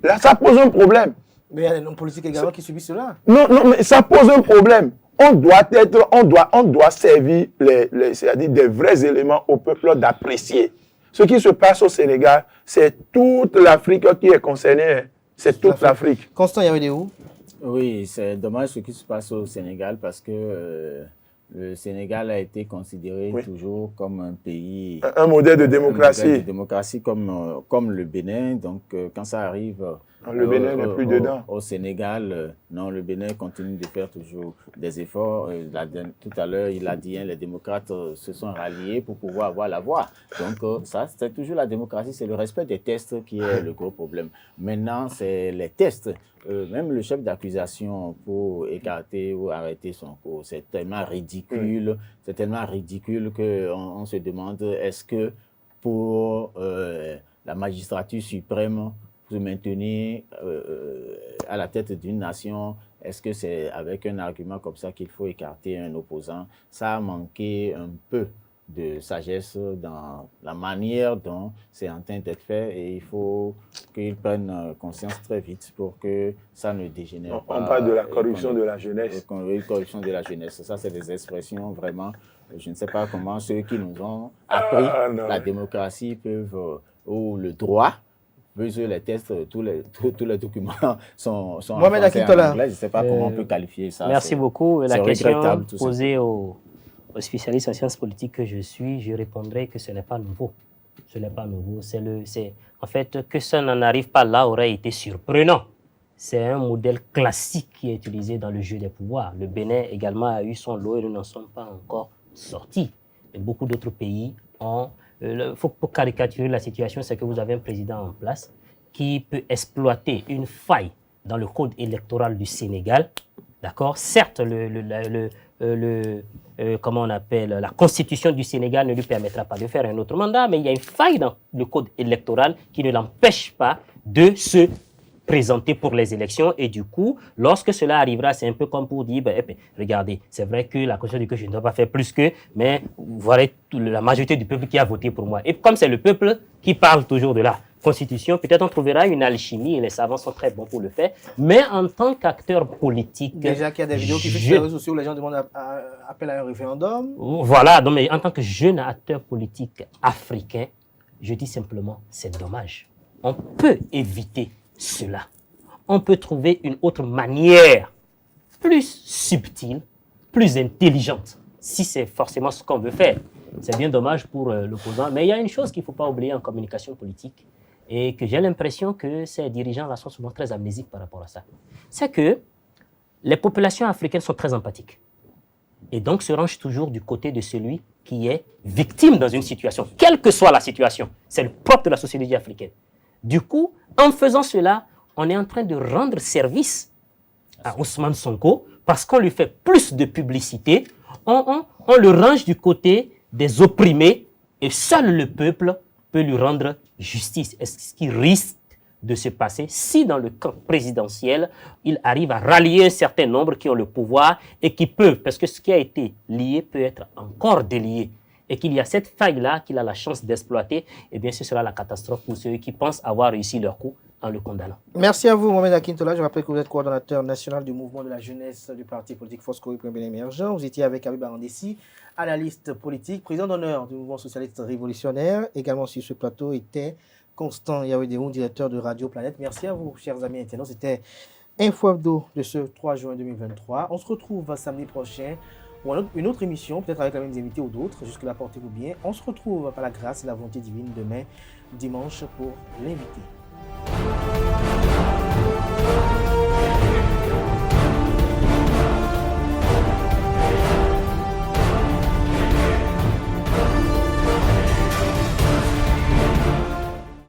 Là, ça pose un problème. Mais il y a des hommes politiques également qui subissent cela. Non, mais ça pose un problème. On doit servir c'est-à-dire des vrais éléments au peuple d'apprécier. Ce qui se passe au Sénégal, c'est toute l'Afrique qui est concernée. C'est toute l'Afrique. Constant Yaoudéou. Oui, c'est dommage ce qui se passe au Sénégal parce que le Sénégal a été considéré toujours comme un pays... Un modèle de démocratie. Un modèle de démocratie comme le Bénin. Donc, quand ça arrive Le Bénin n'est plus dedans. Au Sénégal, non, le Bénin continue de faire toujours des efforts. Tout à l'heure, il a dit, les démocrates se sont ralliés pour pouvoir avoir la voix. Donc ça, c'est toujours la démocratie, c'est le respect des tests qui est le gros problème. Maintenant, c'est les tests. Même le chef d'accusation pour écarter ou arrêter son cours, c'est tellement ridicule. C'est tellement ridicule qu'on se demande, est-ce que pour la magistrature suprême, se maintenir à la tête d'une nation, est-ce que c'est avec un argument comme ça qu'il faut écarter un opposant? Ça a manqué un peu de sagesse dans la manière dont c'est en train d'être fait et il faut qu'ils prennent conscience très vite pour que ça ne dégénère pas. On parle de la corruption de la jeunesse. Corruption de la jeunesse, ça c'est des expressions vraiment, je ne sais pas comment ceux qui nous ont appris la démocratie peuvent, ou le droit, sur les tests, tous les documents sont Mohamed Akintola. Je ne sais pas comment on peut qualifier ça. Merci beaucoup. La question posée ça. aux spécialistes en sciences politiques que je suis, je répondrai que ce n'est pas nouveau. Ce n'est pas nouveau. En fait, que ça n'en arrive pas là aurait été surprenant. C'est un modèle classique qui est utilisé dans le jeu des pouvoirs. Le Bénin également a eu son lot et nous n'en sommes pas encore sortis. Et beaucoup d'autres pays ont... Pour caricaturer la situation, c'est que vous avez un président en place qui peut exploiter une faille dans le code électoral du Sénégal. D'accord ? Certes, comment on appelle, la constitution du Sénégal ne lui permettra pas de faire un autre mandat, mais il y a une faille dans le code électoral qui ne l'empêche pas de se présenter pour les élections et du coup, lorsque cela arrivera, c'est un peu comme pour dire, regardez, c'est vrai que la Constitution dit que je ne dois pas faire plus que, mais vous verrez la majorité du peuple qui a voté pour moi. Et comme c'est le peuple qui parle toujours de la Constitution, peut-être on trouvera une alchimie et les savants sont très bons pour le faire, mais en tant qu'acteur politique... Déjà qu'il y a des vidéos qui font sur les réseaux sociaux où les gens demandent appel à un référendum. Voilà, donc, mais en tant que jeune acteur politique africain, je dis simplement, c'est dommage. On peut éviter cela. On peut trouver une autre manière plus subtile, plus intelligente, si c'est forcément ce qu'on veut faire. C'est bien dommage pour l'opposant, mais il y a une chose qu'il ne faut pas oublier en communication politique et que j'ai l'impression que ces dirigeants-là sont souvent très amnésiques par rapport à ça. C'est que les populations africaines sont très empathiques et donc se rangent toujours du côté de celui qui est victime dans une situation, quelle que soit la situation. C'est le propre de la société africaine. Du coup, en faisant cela, on est en train de rendre service à Ousmane Sonko parce qu'on lui fait plus de publicité, on le range du côté des opprimés et seul le peuple peut lui rendre justice. Est-ce ce qui risque de se passer si dans le camp présidentiel, il arrive à rallier un certain nombre qui ont le pouvoir et qui peuvent, parce que ce qui a été lié peut être encore délié, et qu'il y a cette faille-là qu'il a la chance d'exploiter, eh bien ce sera la catastrophe pour ceux qui pensent avoir réussi leur coup en le condamnant. Merci à vous, Mohamed Akintola. Je rappelle que vous êtes coordonnateur national du mouvement de la jeunesse du parti politique Foscori pour un Bénin émergent. Vous étiez avec Habib Arandessi, analyste politique, président d'honneur du mouvement socialiste révolutionnaire. Également sur ce plateau était Constant Yaouédéou, directeur de Radio Planète. Merci à vous, chers amis internautes. C'était Info Hebdo de ce 3 juin 2023. On se retrouve samedi prochain pour une autre émission, peut-être avec les mêmes invités ou d'autres. Jusque-là, portez-vous bien. On se retrouve par la grâce et la volonté divine demain, dimanche, pour l'invité.